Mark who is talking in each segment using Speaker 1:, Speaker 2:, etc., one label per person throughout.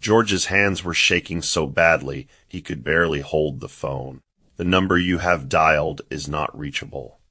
Speaker 1: George's hands were shaking so badly he could barely hold the phone. "The number you have dialed is not reachable."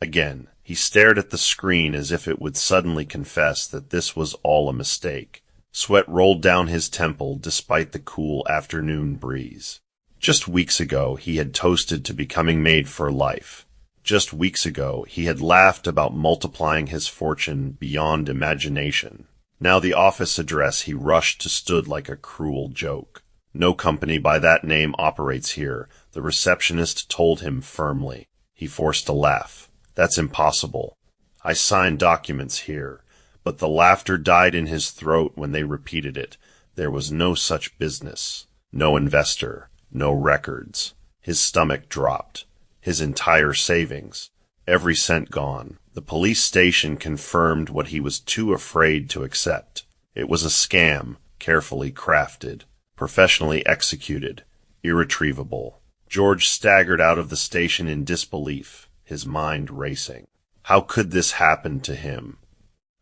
Speaker 1: Again, he stared at the screen as if it would suddenly confess that this was all a mistake. Sweat rolled down his temple despite the cool afternoon breeze. Just weeks ago, he had toasted to becoming made for life. Just weeks ago, he had laughed about multiplying his fortune beyond imagination. Now the office address he rushed to stood like a cruel joke. "No company by that name operates here," the receptionist told him firmly. He forced a laugh. "That's impossible. I signed documents here." But the laughter died in his throat when they repeated it. There was no such business. No investor. No records. His stomach dropped. His entire savings. Every cent gone. The police station confirmed what he was too afraid to accept. It was a scam, carefully crafted, professionally executed, irretrievable. George staggered out of the station in disbelief, his mind racing. How could this happen to him?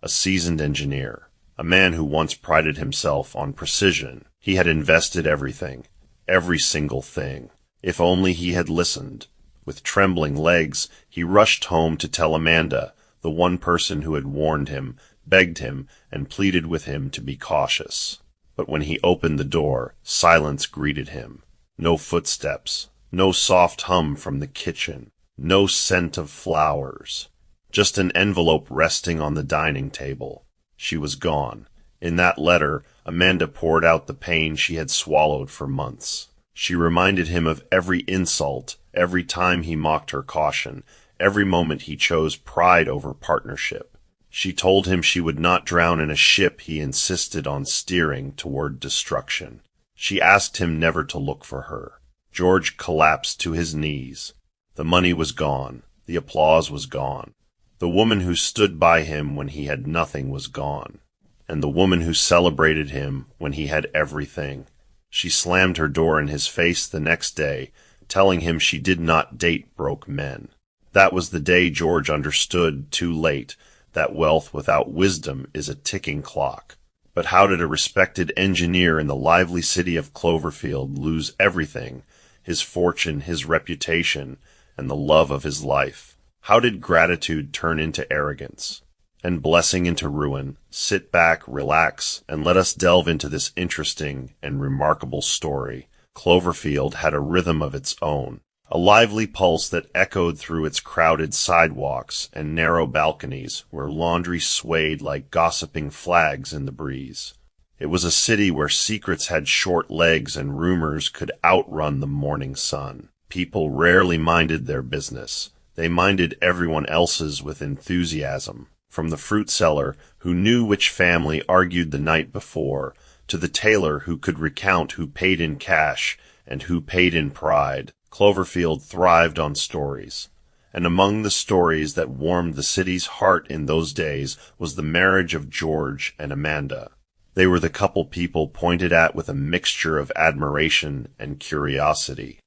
Speaker 1: A seasoned engineer, a man who once prided himself on precision. He had invested everything, every single thing. If only he had listened. With trembling legs, he rushed home to tell Amanda, the one person who had warned him, begged him, and pleaded with him to be cautious. But when he opened the door, silence greeted him. No footsteps, no soft hum from the kitchen, no scent of flowers. Just an envelope resting on the dining table. She was gone. In that letter, Amanda poured out the pain she had swallowed for months. She reminded him of every insult, every time he mocked her caution, every moment he chose pride over partnership. She told him she would not drown in a ship he insisted on steering toward destruction. She asked him never to look for her. George collapsed to his knees. The money was gone. The applause was gone. The woman who stood by him when he had nothing was gone. And the woman who celebrated him when he had everything. She slammed her door in his face the next day, telling him she did not date broke men. That was the day George understood, too late, that wealth without wisdom is a ticking clock. But how did a respected engineer in the lively city of Cloverfield lose everything, his fortune, his reputation, and the love of his life? How did gratitude turn into arrogance, and blessing into ruin? Sit back, relax, and let us delve into this interesting and remarkable story. Cloverfield had a rhythm of its own, a lively pulse that echoed through its crowded sidewalks and narrow balconies where laundry swayed like gossiping flags in the breeze. It was a city where secrets had short legs and rumors could outrun the morning sun. People rarely minded their business. They minded everyone else's with enthusiasm, from the fruit seller who knew which family argued the night before, to the tailor who could recount who paid in cash and who paid in pride. Cloverfield thrived on stories, and among the stories that warmed the city's heart in those days was the marriage of George and Amanda. They were the couple people pointed at with a mixture of admiration and curiosity.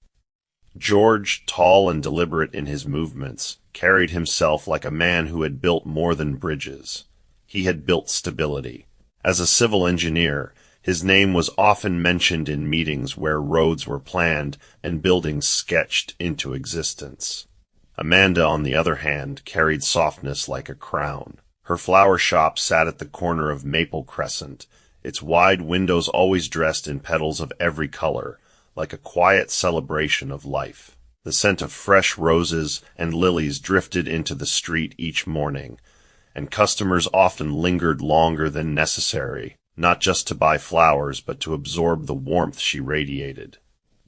Speaker 1: George, tall and deliberate in his movements, carried himself like a man who had built more than bridges. He had built stability. As a civil engineer, his name was often mentioned in meetings where roads were planned and buildings sketched into existence. Amanda, on the other hand, carried softness like a crown. Her flower shop sat at the corner of Maple Crescent, its wide windows always dressed in petals of every color, like a quiet celebration of life. The scent of fresh roses and lilies drifted into the street each morning, and customers often lingered longer than necessary, not just to buy flowers but to absorb the warmth she radiated.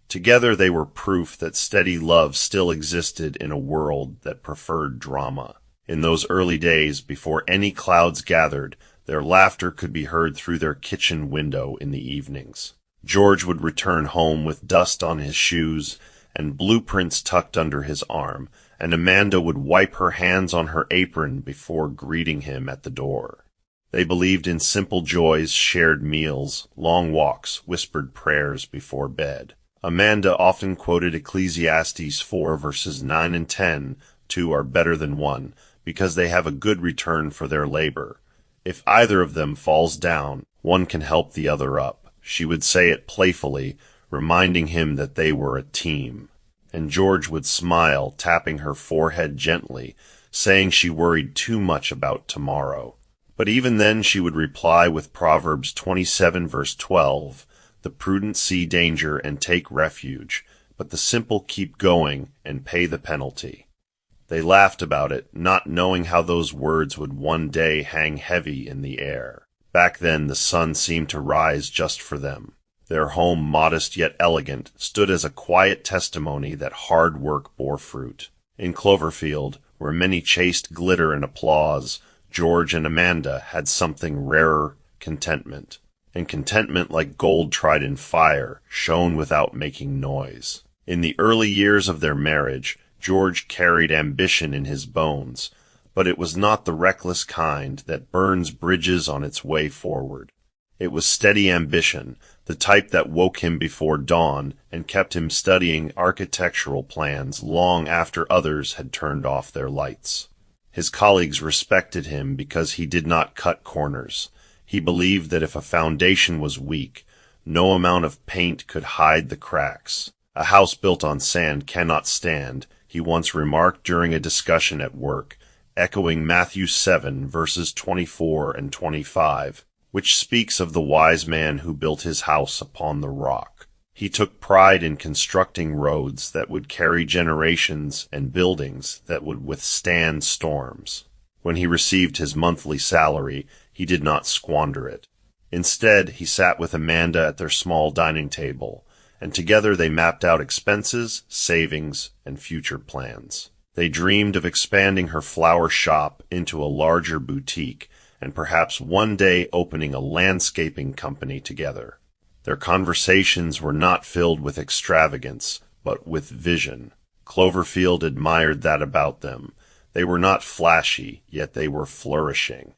Speaker 1: Together they were proof that steady love still existed in a world that preferred drama. In those early days, before any clouds gathered, their laughter could be heard through their kitchen window in the evenings. George would return home with dust on his shoes and blueprints tucked under his arm, and Amanda would wipe her hands on her apron before greeting him at the door. They believed in simple joys, shared meals, long walks, whispered prayers before bed. Amanda often quoted Ecclesiastes 4 verses 9 and 10, "Two are better than one, because they have a good return for their labor. If either of them falls down, one can help the other up." She would say it playfully, reminding him that they were a team. And George would smile, tapping her forehead gently, saying she worried too much about tomorrow. But even then she would reply with Proverbs 27 verse 12, "The prudent see danger and take refuge, but the simple keep going and pay the penalty." They laughed about it, not knowing how those words would one day hang heavy in the air. Back then the sun seemed to rise just for them. Their home, modest yet elegant, stood as a quiet testimony that hard work bore fruit. In Cloverfield, where many chased glitter and applause, George and Amanda had something rarer, contentment. And contentment, like gold tried in fire, shone without making noise. In the early years of their marriage, George carried ambition in his bones, but it was not the reckless kind that burns bridges on its way forward. It was steady ambition, the type that woke him before dawn and kept him studying architectural plans long after others had turned off their lights. His colleagues respected him because he did not cut corners. He believed that if a foundation was weak, no amount of paint could hide the cracks. "A house built on sand cannot stand," he once remarked during a discussion at work, echoing Matthew 7 verses 24 and 25, which speaks of the wise man who built his house upon the rock. He took pride in constructing roads that would carry generations and buildings that would withstand storms. When he received his monthly salary, he did not squander it. Instead, he sat with Amanda at their small dining table, and together they mapped out expenses, savings, and future plans. They dreamed of expanding her flower shop into a larger boutique, and perhaps one day opening a landscaping company together. Their conversations were not filled with extravagance, but with vision. Cloverfield admired that about them. They were not flashy, yet they were flourishing.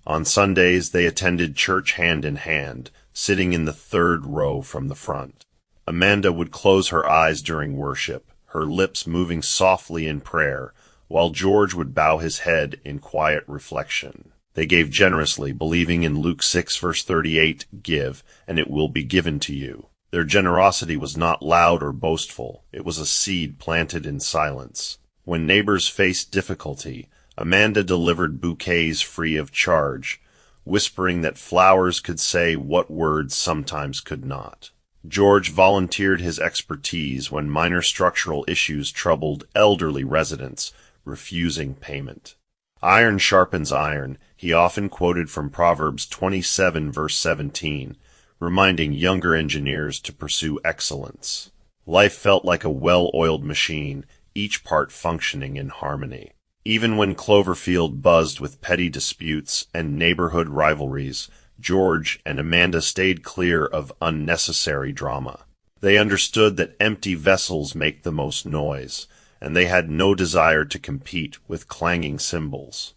Speaker 1: On Sundays they attended church hand in hand, sitting in the third row from the front. Amanda would close her eyes during worship, her lips moving softly in prayer, while George would bow his head in quiet reflection. They gave generously, believing in Luke 6 verse 38, "Give, and it will be given to you." Their generosity was not loud or boastful. It was a seed planted in silence. When neighbors faced difficulty, Amanda delivered bouquets free of charge, whispering that flowers could say what words sometimes could not. George volunteered his expertise when minor structural issues troubled elderly residents, refusing payment. "Iron sharpens iron," he often quoted from Proverbs 27 verse 17, reminding younger engineers to pursue excellence. Life felt like a well-oiled machine, each part functioning in harmony. Even when Cloverfield buzzed with petty disputes and neighborhood rivalries, George and Amanda stayed clear of unnecessary drama. They understood that empty vessels make the most noise, and they had no desire to compete with clanging cymbals.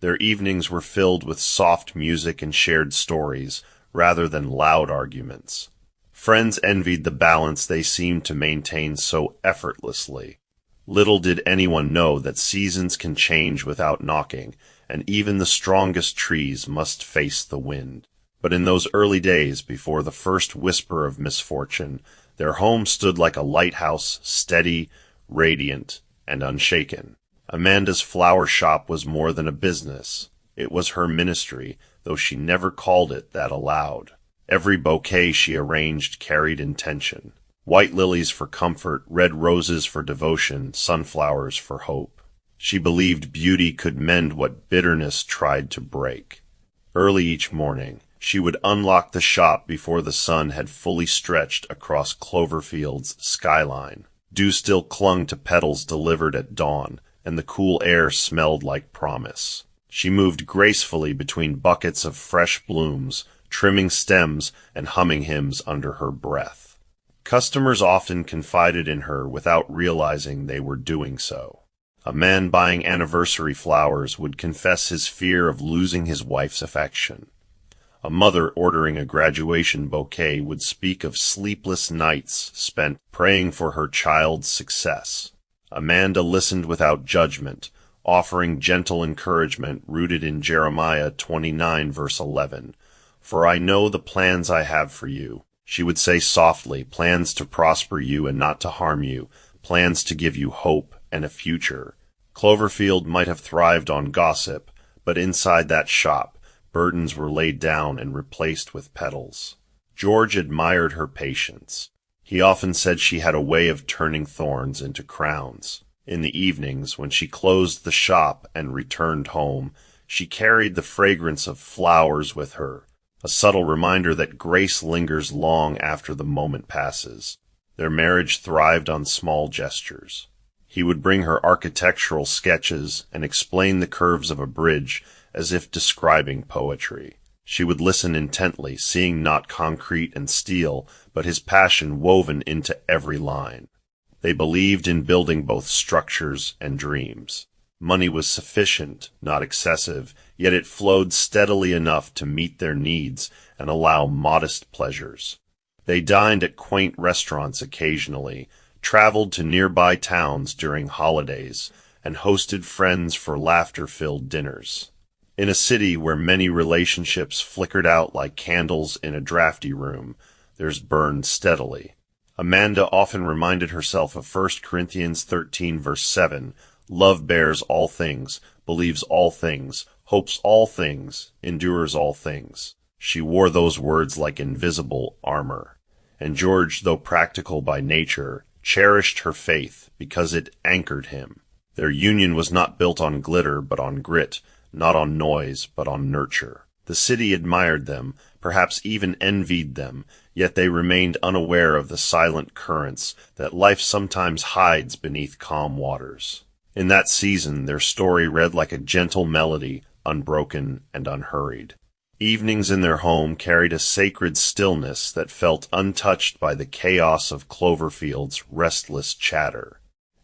Speaker 1: Their evenings were filled with soft music and shared stories, rather than loud arguments. Friends envied the balance they seemed to maintain so effortlessly. Little did anyone know that seasons can change without knocking, and even the strongest trees must face the wind. But in those early days, before the first whisper of misfortune, their home stood like a lighthouse, steady, radiant, and unshaken. Amanda's flower shop was more than a business. It was her ministry, though she never called it that aloud. Every bouquet she arranged carried intention. White lilies for comfort, red roses for devotion, sunflowers for hope. She believed beauty could mend what bitterness tried to break. Early each morning, she would unlock the shop before the sun had fully stretched across Cloverfield's skyline. Dew still clung to petals delivered at dawn, and the cool air smelled like promise. She moved gracefully between buckets of fresh blooms, trimming stems and humming hymns under her breath. Customers often confided in her without realizing they were doing so. A man buying anniversary flowers would confess his fear of losing his wife's affection. A mother ordering a graduation bouquet would speak of sleepless nights spent praying for her child's success. Amanda listened without judgment, offering gentle encouragement rooted in Jeremiah 29 verse 11. For I know the plans I have for you. She would say softly, plans to prosper you and not to harm you, plans to give you hope and a future. Cloverfield might have thrived on gossip, but inside that shop, burdens were laid down and replaced with petals. George admired her patience. He often said she had a way of turning thorns into crowns. In the evenings, when she closed the shop and returned home, she carried the fragrance of flowers with her, a subtle reminder that grace lingers long after the moment passes. Their marriage thrived on small gestures. He would bring her architectural sketches and explain the curves of a bridge as if describing poetry. She would listen intently, seeing not concrete and steel, but his passion woven into every line. They believed in building both structures and dreams. Money was sufficient, not excessive, yet it flowed steadily enough to meet their needs and allow modest pleasures. They dined at quaint restaurants occasionally, traveled to nearby towns during holidays, and hosted friends for laughter-filled dinners. In a city where many relationships flickered out like candles in a drafty room, theirs burned steadily. Amanda often reminded herself of 1 Corinthians 13 verse 7, love bears all things, believes all things, hopes all things, endures all things. She wore those words like invisible armor. And George, though practical by nature, cherished her faith because it anchored him. Their union was not built on glitter but on grit, not on noise but on nurture. The city admired them, perhaps even envied them, yet they remained unaware of the silent currents that life sometimes hides beneath calm waters. In that season, their story read like a gentle melody, unbroken and unhurried. Evenings in their home carried a sacred stillness that felt untouched by the chaos of Cloverfield's restless chatter.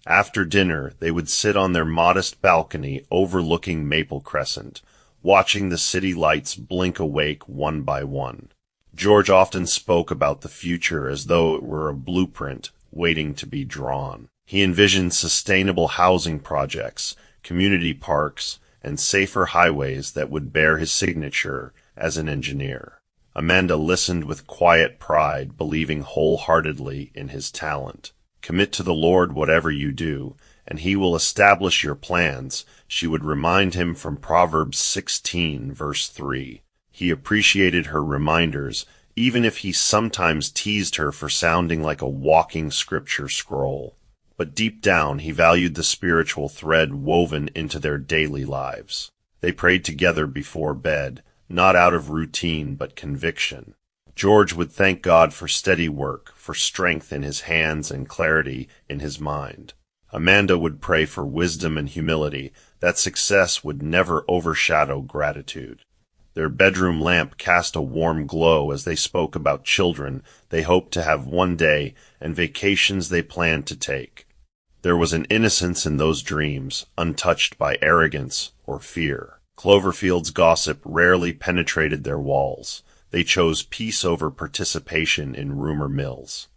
Speaker 1: After dinner, they would sit on their modest balcony overlooking Maple Crescent, watching the city lights blink awake one by one. George often spoke about the future as though it were a blueprint waiting to be drawn. He envisioned sustainable housing projects, community parks, and safer highways that would bear his signature as an engineer. Amanda listened with quiet pride, believing wholeheartedly in his talent. Commit to the Lord whatever you do, and he will establish your plans, she would remind him from Proverbs 16, verse 3. He appreciated her reminders, even if he sometimes teased her for sounding like a walking scripture scroll. But deep down he valued the spiritual thread woven into their daily lives. They prayed together before bed, not out of routine but conviction. George would thank God for steady work, for strength in his hands and clarity in his mind. Amanda would pray for wisdom and humility, that success would never overshadow gratitude. Their bedroom lamp cast a warm glow as they spoke about children they hoped to have one day and vacations they planned to take. There was an innocence in those dreams, untouched by arrogance or fear. Cloverfield's gossip rarely penetrated their walls. They chose peace over participation in rumor mills.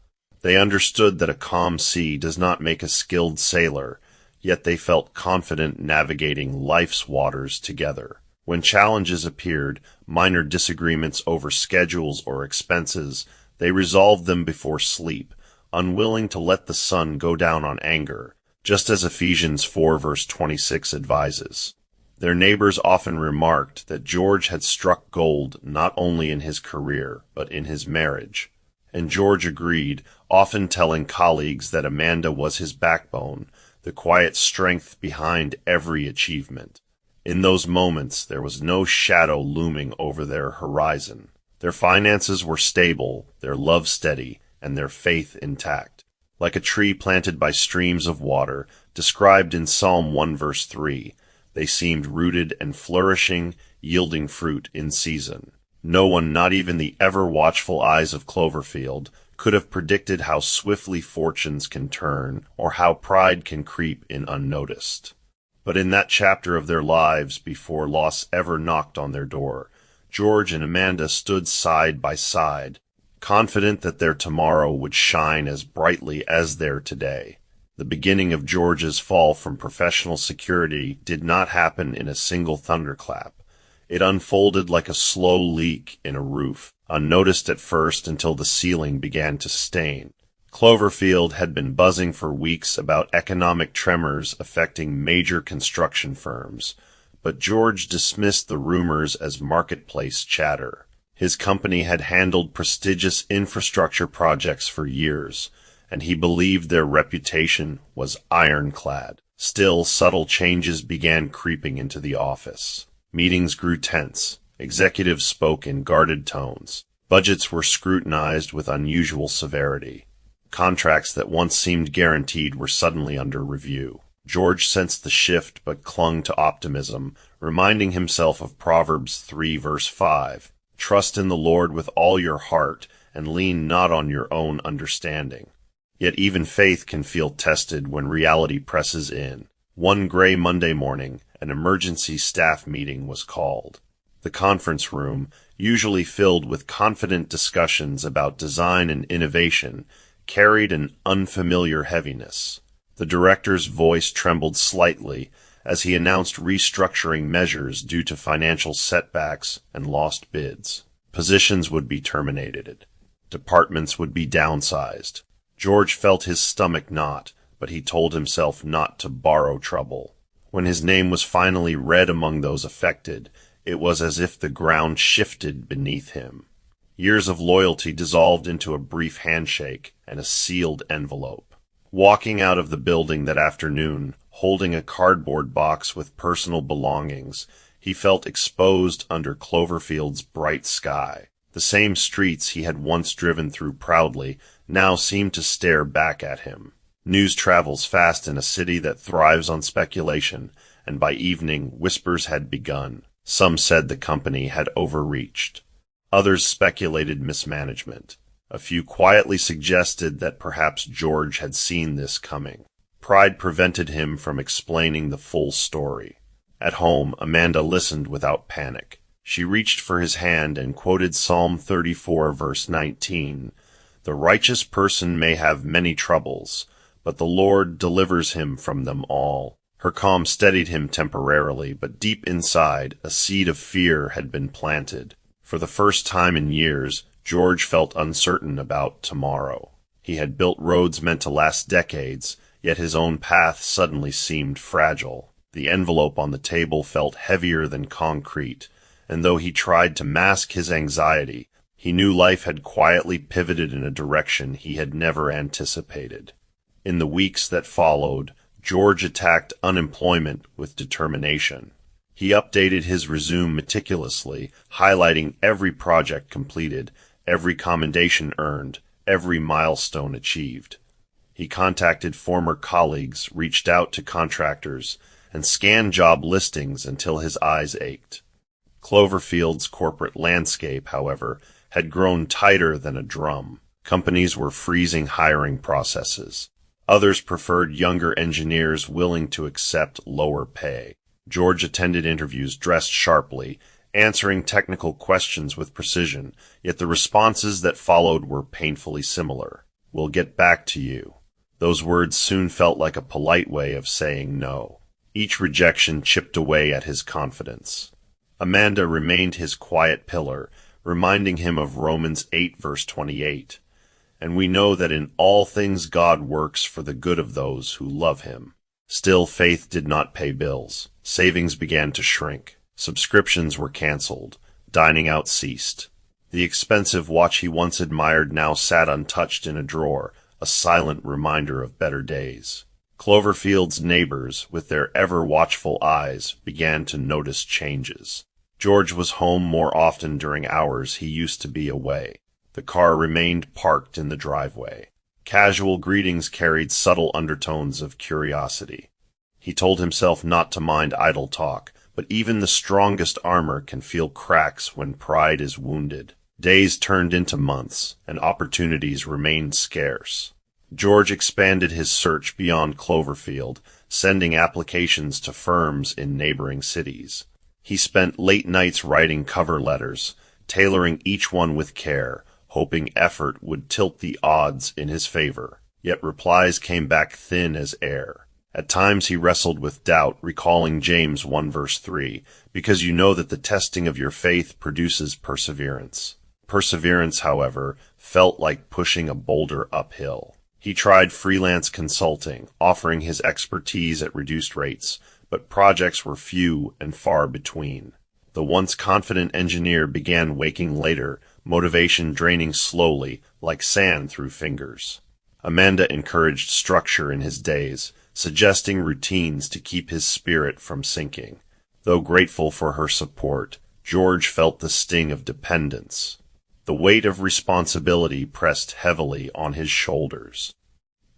Speaker 1: They understood that a calm sea does not make a skilled sailor, yet they felt confident navigating life's waters together. When challenges appeared, minor disagreements over schedules or expenses, they resolved them before sleep, unwilling to let the sun go down on anger, just as Ephesians 4 verse 26 advises. Their neighbors often remarked that George had struck gold not only in his career, but in his marriage. And George agreed, often telling colleagues that Amanda was his backbone, the quiet strength behind every achievement. In those moments, there was no shadow looming over their horizon. Their finances were stable, their love steady, and their faith intact. Like a tree planted by streams of water, described in Psalm 1 verse 3, they seemed rooted and flourishing, yielding fruit in season. No one, not even the ever-watchful eyes of Cloverfield, could have predicted how swiftly fortunes can turn, or how pride can creep in unnoticed. But in that chapter of their lives, before loss ever knocked on their door, George and Amanda stood side by side, confident that their tomorrow would shine as brightly as their today. The beginning of George's fall from professional security did not happen in a single thunderclap. It unfolded like a slow leak in a roof, unnoticed at first until the ceiling began to stain. Cloverfield had been buzzing for weeks about economic tremors affecting major construction firms, but George dismissed the rumors as marketplace chatter. His company had handled prestigious infrastructure projects for years, and he believed their reputation was ironclad. Still, subtle changes began creeping into the office. Meetings grew tense. Executives spoke in guarded tones. Budgets were scrutinized with unusual severity. Contracts that once seemed guaranteed were suddenly under review. George sensed the shift but clung to optimism, reminding himself of Proverbs 3 verse 5. Trust in the Lord with all your heart, and lean not on your own understanding. Yet even faith can feel tested when reality presses in. One gray Monday morning, an emergency staff meeting was called. The conference room, usually filled with confident discussions about design and innovation, carried an unfamiliar heaviness. The director's voice trembled slightly as he announced restructuring measures due to financial setbacks and lost bids. Positions would be terminated. Departments would be downsized. George felt his stomach knot, but he told himself not to borrow trouble. When his name was finally read among those affected, it was as if the ground shifted beneath him. Years of loyalty dissolved into a brief handshake and a sealed envelope. Walking out of the building that afternoon, holding a cardboard box with personal belongings, he felt exposed under Cloverfield's bright sky. The same streets he had once driven through proudly now seemed to stare back at him. News travels fast in a city that thrives on speculation, and by evening whispers had begun. Some said the company had overreached. Others speculated mismanagement. A few quietly suggested that perhaps George had seen this coming. Pride prevented him from explaining the full story. At home, Amanda listened without panic. She reached for his hand and quoted Psalm 34, verse 19. "The righteous person may have many troubles, but the Lord delivers him from them all." Her calm steadied him temporarily, but deep inside, a seed of fear had been planted. For the first time in years, George felt uncertain about tomorrow. He had built roads meant to last decades, yet his own path suddenly seemed fragile. The envelope on the table felt heavier than concrete, and though he tried to mask his anxiety, he knew life had quietly pivoted in a direction he had never anticipated. In the weeks that followed, George attacked unemployment with determination. He updated his resume meticulously, highlighting every project completed, every commendation earned, every milestone achieved. He contacted former colleagues, reached out to contractors, and scanned job listings until his eyes ached. Cloverfield's corporate landscape, however, had grown tighter than a drum. Companies were freezing hiring processes. Others preferred younger engineers willing to accept lower pay. George attended interviews dressed sharply, answering technical questions with precision, yet the responses that followed were painfully similar. "We'll get back to you." Those words soon felt like a polite way of saying no. Each rejection chipped away at his confidence. Amanda remained his quiet pillar, reminding him of Romans 8 verse 28. "And we know that in all things God works for the good of those who love him." Still, faith did not pay bills. Savings began to shrink. Subscriptions were canceled. Dining out ceased. The expensive watch he once admired now sat untouched in a drawer, a silent reminder of better days. Cloverfield's neighbors, with their ever-watchful eyes, began to notice changes. George was home more often during hours he used to be away. The car remained parked in the driveway. Casual greetings carried subtle undertones of curiosity. He told himself not to mind idle talk, but even the strongest armor can feel cracks when pride is wounded. Days turned into months, and opportunities remained scarce. George expanded his search beyond Cloverfield, sending applications to firms in neighboring cities. He spent late nights writing cover letters, tailoring each one with care, hoping effort would tilt the odds in his favor. Yet replies came back thin as air. At times he wrestled with doubt, recalling James 1 verse 3, because you know that the testing of your faith produces perseverance. Perseverance, however, felt like pushing a boulder uphill. He tried freelance consulting, offering his expertise at reduced rates, but projects were few and far between. The once confident engineer began waking later, motivation draining slowly, like sand through fingers. Amanda encouraged structure in his days, suggesting routines to keep his spirit from sinking. Though grateful for her support, George felt the sting of dependence. The weight of responsibility pressed heavily on his shoulders.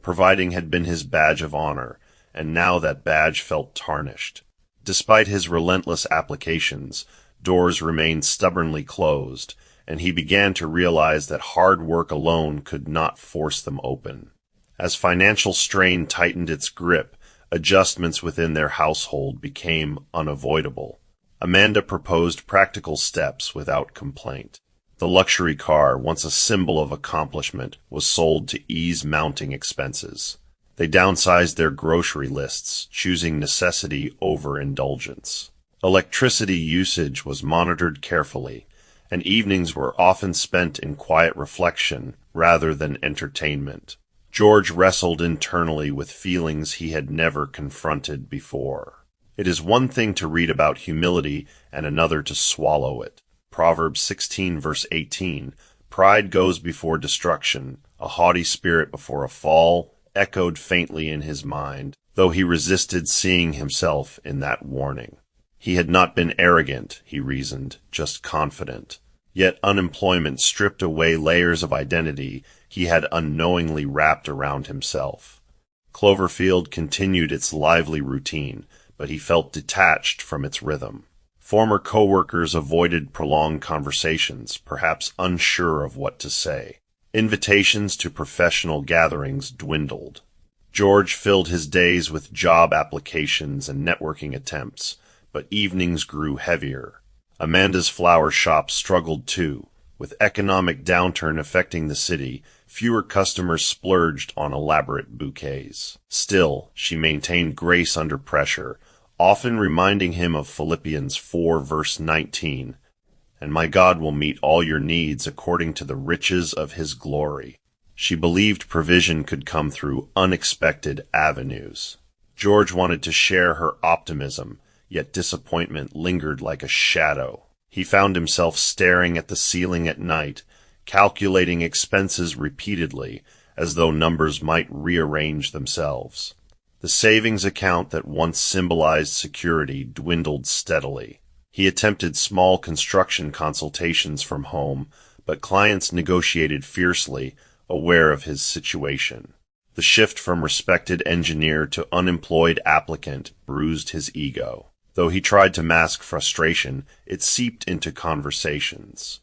Speaker 1: Providing had been his badge of honor, and now that badge felt tarnished. Despite his relentless applications, doors remained stubbornly closed, and he began to realize that hard work alone could not force them open. As financial strain tightened its grip, adjustments within their household became unavoidable. Amanda proposed practical steps without complaint. The luxury car, once a symbol of accomplishment, was sold to ease mounting expenses. They downsized their grocery lists, choosing necessity over indulgence. Electricity usage was monitored carefully, and evenings were often spent in quiet reflection rather than entertainment. George wrestled internally with feelings he had never confronted before. It is one thing to read about humility and another to swallow it. Proverbs 16 verse 18, "Pride goes before destruction, a haughty spirit before a fall," echoed faintly in his mind, though he resisted seeing himself in that warning. He had not been arrogant, he reasoned, just confident. Yet unemployment stripped away layers of identity he had unknowingly wrapped around himself. Cloverfield continued its lively routine, but he felt detached from its rhythm. Former coworkers avoided prolonged conversations, perhaps unsure of what to say. Invitations to professional gatherings dwindled. George filled his days with job applications and networking attempts, but evenings grew heavier. Amanda's flower shop struggled too. With economic downturn affecting the city, fewer customers splurged on elaborate bouquets. Still, she maintained grace under pressure, often reminding him of Philippians 4 verse 19, "And my God will meet all your needs according to the riches of his glory." She believed provision could come through unexpected avenues. George wanted to share her optimism, yet disappointment lingered like a shadow. He found himself staring at the ceiling at night, calculating expenses repeatedly, as though numbers might rearrange themselves. The savings account that once symbolized security dwindled steadily. He attempted small construction consultations from home, but clients negotiated fiercely, aware of his situation. The shift from respected engineer to unemployed applicant bruised his ego. Though he tried to mask frustration, it seeped into conversations.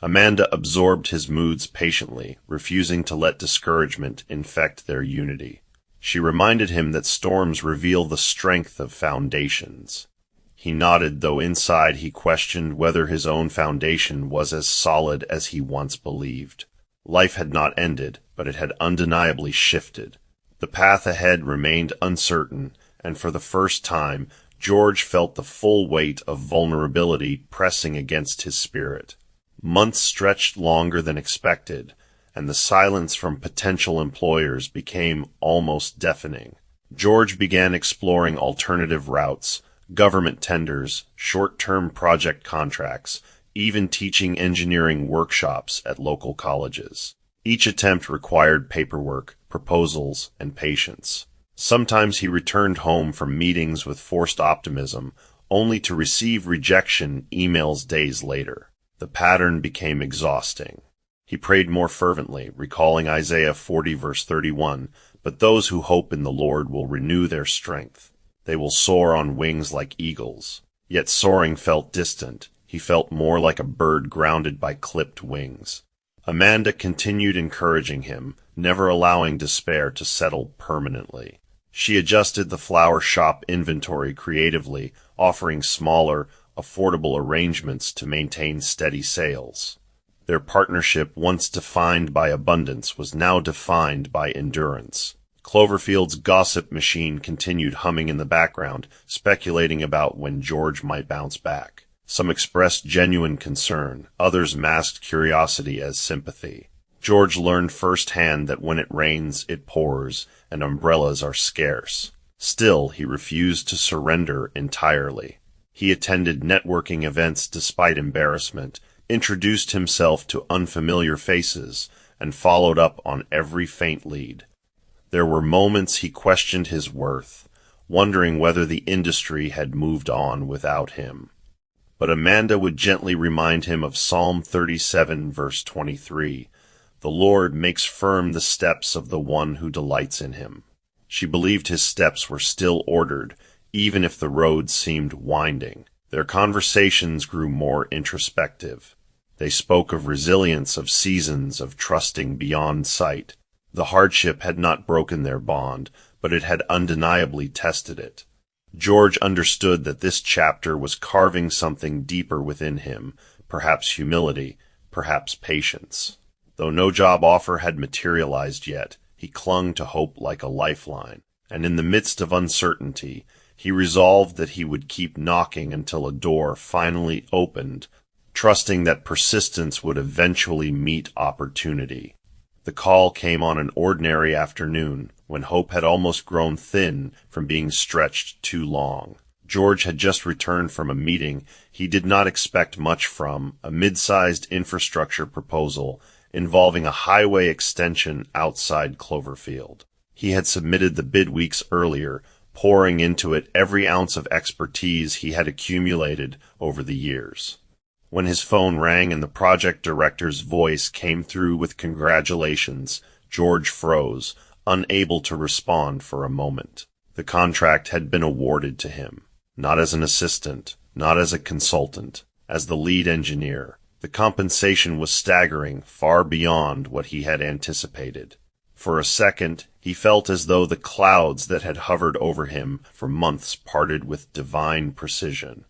Speaker 1: Amanda absorbed his moods patiently, refusing to let discouragement infect their unity. She reminded him that storms reveal the strength of foundations. He nodded, though inside he questioned whether his own foundation was as solid as he once believed. Life had not ended, but it had undeniably shifted. The path ahead remained uncertain, and for the first time, George felt the full weight of vulnerability pressing against his spirit. Months stretched longer than expected, and the silence from potential employers became almost deafening. George began exploring alternative routes, government tenders, short-term project contracts, even teaching engineering workshops at local colleges. Each attempt required paperwork, proposals, and patience. Sometimes he returned home from meetings with forced optimism, only to receive rejection emails days later. The pattern became exhausting. He prayed more fervently, recalling Isaiah 40 verse 31, "But those who hope in the Lord will renew their strength. They will soar on wings like eagles." Yet soaring felt distant. He felt more like a bird grounded by clipped wings. Amanda continued encouraging him, never allowing despair to settle permanently. She adjusted the flower shop inventory creatively, offering smaller, affordable arrangements to maintain steady sales. Their partnership, once defined by abundance, was now defined by endurance. Cloverfield's gossip machine continued humming in the background, speculating about when George might bounce back. Some expressed genuine concern, others masked curiosity as sympathy. George learned firsthand that when it rains, it pours, and umbrellas are scarce. Still, he refused to surrender entirely. He attended networking events despite embarrassment, introduced himself to unfamiliar faces, and followed up on every faint lead. There were moments he questioned his worth, wondering whether the industry had moved on without him. But Amanda would gently remind him of Psalm 37, verse 23, "The Lord makes firm the steps of the one who delights in him." She believed his steps were still ordered, even if the road seemed winding. Their conversations grew more introspective. They spoke of resilience, of seasons, of trusting beyond sight. The hardship had not broken their bond, but it had undeniably tested it. George understood that this chapter was carving something deeper within him, perhaps humility, perhaps patience. Though no job offer had materialized yet, he clung to hope like a lifeline, and in the midst of uncertainty, he resolved that he would keep knocking until a door finally opened, trusting that persistence would eventually meet opportunity. The call came on an ordinary afternoon, when hope had almost grown thin from being stretched too long. George had just returned from a meeting he did not expect much from, a mid-sized infrastructure proposal involving a highway extension outside Cloverfield. He had submitted the bid weeks earlier, pouring into it every ounce of expertise he had accumulated over the years. When his phone rang and the project director's voice came through with congratulations, George froze, unable to respond for a moment. The contract had been awarded to him, not as an assistant, not as a consultant, as the lead engineer. The compensation was staggering, far beyond what he had anticipated. For a second, he felt as though the clouds that had hovered over him for months parted with divine precision.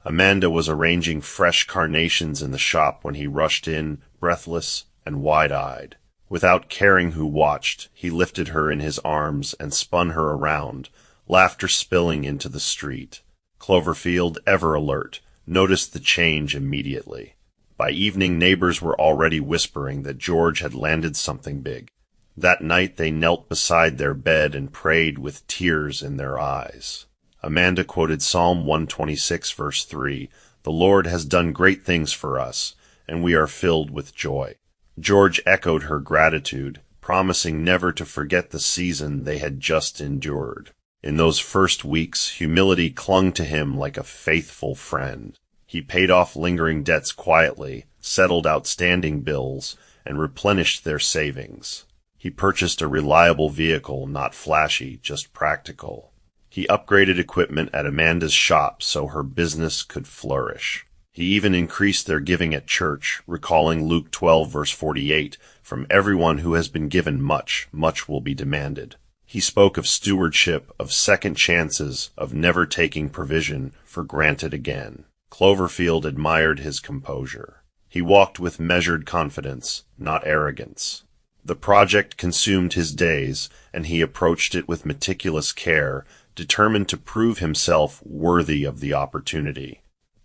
Speaker 1: Amanda was arranging fresh carnations in the shop when he rushed in, breathless and wide-eyed. Without caring who watched, he lifted her in his arms and spun her around, laughter spilling into the street. Cloverfield, ever alert, noticed the change immediately. By evening, neighbors were already whispering that George had landed something big. That night they knelt beside their bed and prayed with tears in their eyes. Amanda quoted Psalm 126, verse 3, "The Lord has done great things for us, and we are filled with joy." George echoed her gratitude, promising never to forget the season they had just endured. In those first weeks, humility clung to him like a faithful friend. He paid off lingering debts quietly, settled outstanding bills, and replenished their savings. He purchased a reliable vehicle, not flashy, just practical. He upgraded equipment at Amanda's shop so her business could flourish. He even increased their giving at church, recalling Luke 12, verse 48, "From everyone who has been given much, much will be demanded." He spoke of stewardship, of second chances, of never taking provision for granted again. Cloverfield admired his composure. He walked with measured confidence, not arrogance. The project consumed his days, and he approached it with meticulous care, determined to prove himself worthy of the opportunity.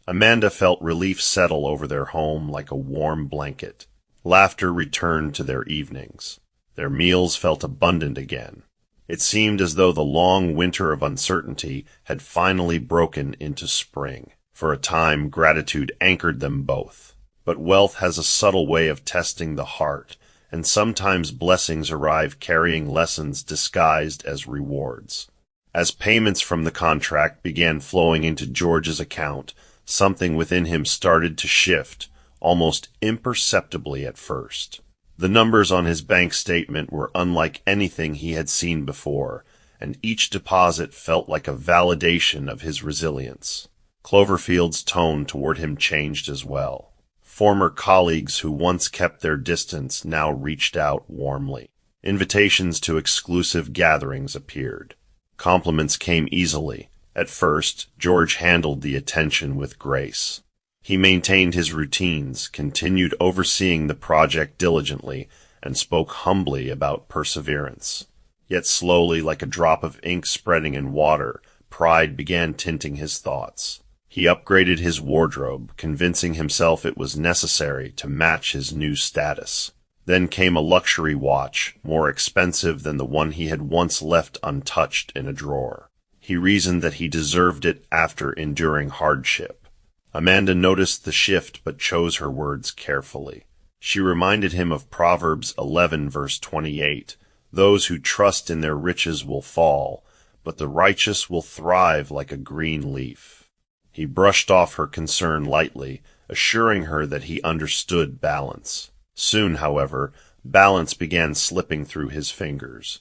Speaker 1: Amanda felt relief settle over their home like a warm blanket. Laughter returned to their evenings. Their meals felt abundant again. It seemed as though the long winter of uncertainty had finally broken into spring. For a time, gratitude anchored them both. But wealth has a subtle way of testing the heart, and sometimes blessings arrive carrying lessons disguised as rewards. As payments from the contract began flowing into George's account, something within him started to shift, almost imperceptibly at first. The numbers on his bank statement were unlike anything he had seen before, and each deposit felt like a validation of his resilience. Cloverfield's tone toward him changed as well. Former colleagues who once kept their distance now reached out warmly. Invitations to exclusive gatherings appeared. Compliments came easily. At first, George handled the attention with grace. He maintained his routines, continued overseeing the project diligently, and spoke humbly about perseverance. Yet slowly, like a drop of ink spreading in water, pride began tinting his thoughts. He upgraded his wardrobe, convincing himself it was necessary to match his new status. Then came a luxury watch, more expensive than the one he had once left untouched in a drawer. He reasoned that he deserved it after enduring hardship. Amanda noticed the shift but chose her words carefully. She reminded him of Proverbs 11 verse 28, "Those who trust in their riches will fall, but the righteous will thrive like a green leaf." He brushed off her concern lightly, assuring her that he understood balance. Soon, however, balance began slipping through his fingers.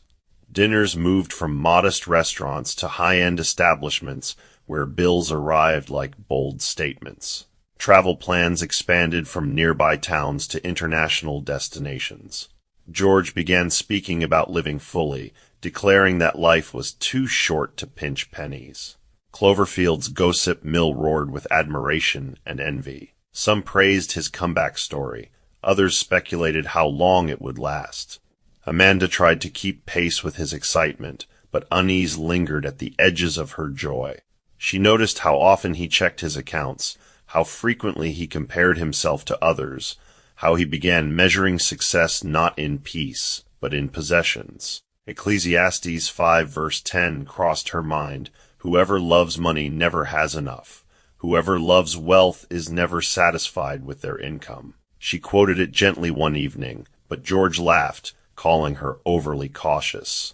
Speaker 1: Dinners moved from modest restaurants to high-end establishments where bills arrived like bold statements. Travel plans expanded from nearby towns to international destinations. George began speaking about living fully, declaring that life was too short to pinch pennies. Cloverfield's gossip mill roared with admiration and envy. Some praised his comeback story. Others speculated how long it would last. Amanda tried to keep pace with his excitement, but unease lingered at the edges of her joy. She noticed how often he checked his accounts, how frequently he compared himself to others, how he began measuring success not in peace, but in possessions. Ecclesiastes 5 verse 10 crossed her mind. Whoever loves money never has enough. Whoever loves wealth is never satisfied with their income. She quoted it gently one evening, but George laughed, calling her overly cautious.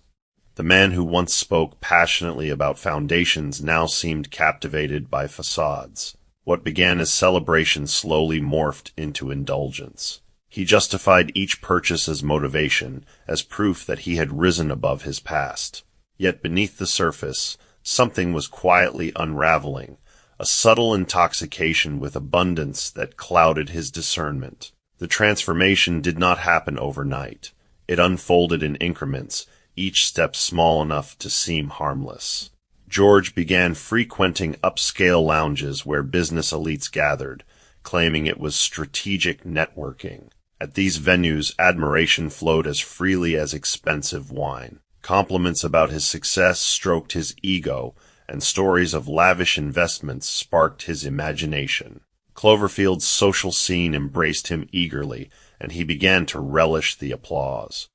Speaker 1: The man who once spoke passionately about foundations now seemed captivated by facades. What began as celebration slowly morphed into indulgence. He justified each purchase as motivation, as proof that he had risen above his past. Yet beneath the surface, something was quietly unraveling, a subtle intoxication with abundance that clouded his discernment. The transformation did not happen overnight. It unfolded in increments, each step small enough to seem harmless. George began frequenting upscale lounges where business elites gathered, claiming it was strategic networking. At these venues, admiration flowed as freely as expensive wine. Compliments about his success stroked his ego, and stories of lavish investments sparked his imagination. Cloverfield's social scene embraced him eagerly, and he began to relish the applause.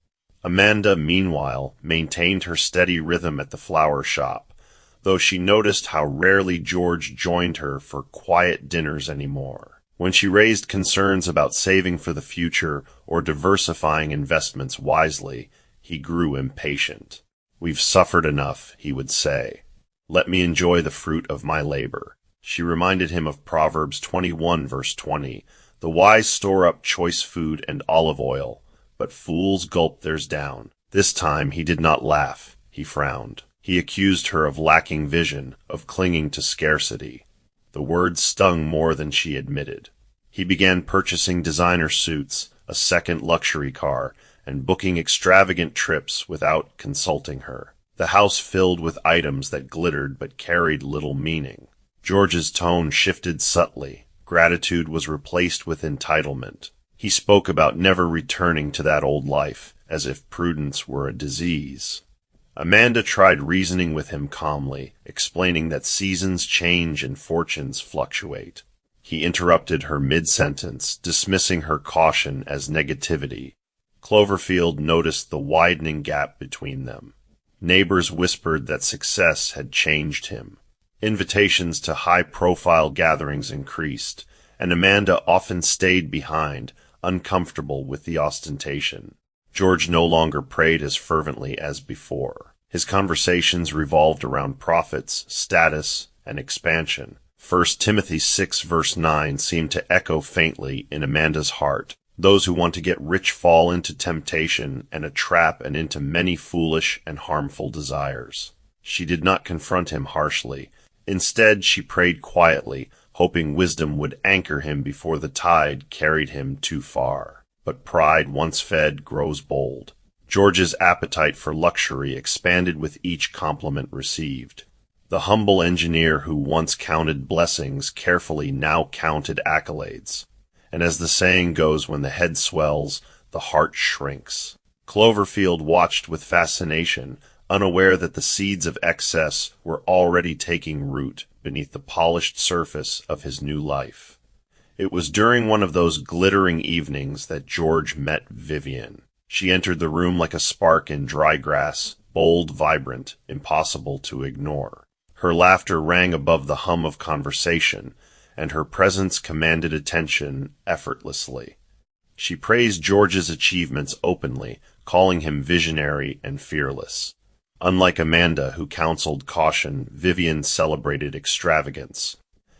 Speaker 1: Amanda, meanwhile, maintained her steady rhythm at the flower shop, though she noticed how rarely George joined her for quiet dinners anymore. When she raised concerns about saving for the future or diversifying investments wisely, he grew impatient. "We've suffered enough," he would say. "Let me enjoy the fruit of my labor." She reminded him of Proverbs 21 verse 20, "The wise store up choice food and olive oil, but fools gulp theirs down." This time he did not laugh, he frowned. He accused her of lacking vision, of clinging to scarcity. The words stung more than she admitted. He began purchasing designer suits, a second luxury car, and booking extravagant trips without consulting her. The house filled with items that glittered but carried little meaning. George's tone shifted subtly. Gratitude was replaced with entitlement. He spoke about never returning to that old life, as if prudence were a disease. Amanda tried reasoning with him calmly, explaining that seasons change and fortunes fluctuate. He interrupted her mid-sentence, dismissing her caution as negativity. Cloverfield noticed the widening gap between them. Neighbors whispered that success had changed him. Invitations to high-profile gatherings increased, and Amanda often stayed behind, uncomfortable with the ostentation. George no longer prayed as fervently as before. His conversations revolved around profits, status, and expansion. 1 Timothy 6 verse 9 seemed to echo faintly in Amanda's heart. Those who want to get rich fall into temptation and a trap and into many foolish and harmful desires. She did not confront him harshly. Instead, she prayed quietly, hoping wisdom would anchor him before the tide carried him too far. But pride, once fed, grows bold. George's appetite for luxury expanded with each compliment received. The humble engineer who once counted blessings carefully now counted accolades. And as the saying goes, when the head swells, the heart shrinks. Cloverfield watched with fascination, unaware that the seeds of excess were already taking root beneath the polished surface of his new life. It was during one of those glittering evenings that George met Vivian. She entered the room like a spark in dry grass, bold, vibrant, impossible to ignore. Her laughter rang above the hum of conversation, and her presence commanded attention effortlessly. She praised George's achievements openly, calling him visionary and fearless. Unlike Amanda, who counseled caution, Vivian celebrated extravagance.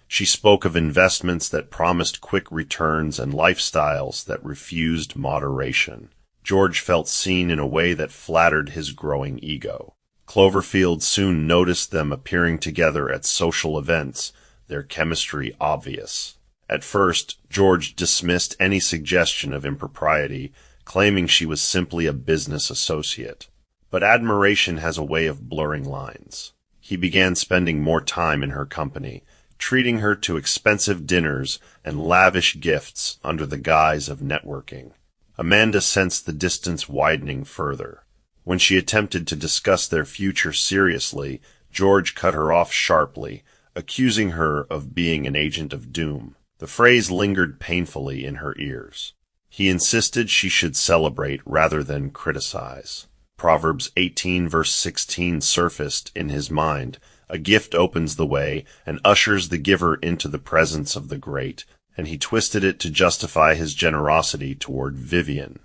Speaker 1: She spoke of investments that promised quick returns and lifestyles that refused moderation. George felt seen in a way that flattered his growing ego. Cloverfield soon noticed them appearing together at social events, their chemistry obvious. At first, George dismissed any suggestion of impropriety, claiming she was simply a business associate. But admiration has a way of blurring lines. He began spending more time in her company, treating her to expensive dinners and lavish gifts under the guise of networking. Amanda sensed the distance widening further. When she attempted to discuss their future seriously, George cut her off sharply, accusing her of being an agent of doom. The phrase lingered painfully in her ears. He insisted she should celebrate rather than criticize. Proverbs 18 verse 16 surfaced in his mind. A gift opens the way and ushers the giver into the presence of the great, and he twisted it to justify his generosity toward Vivian.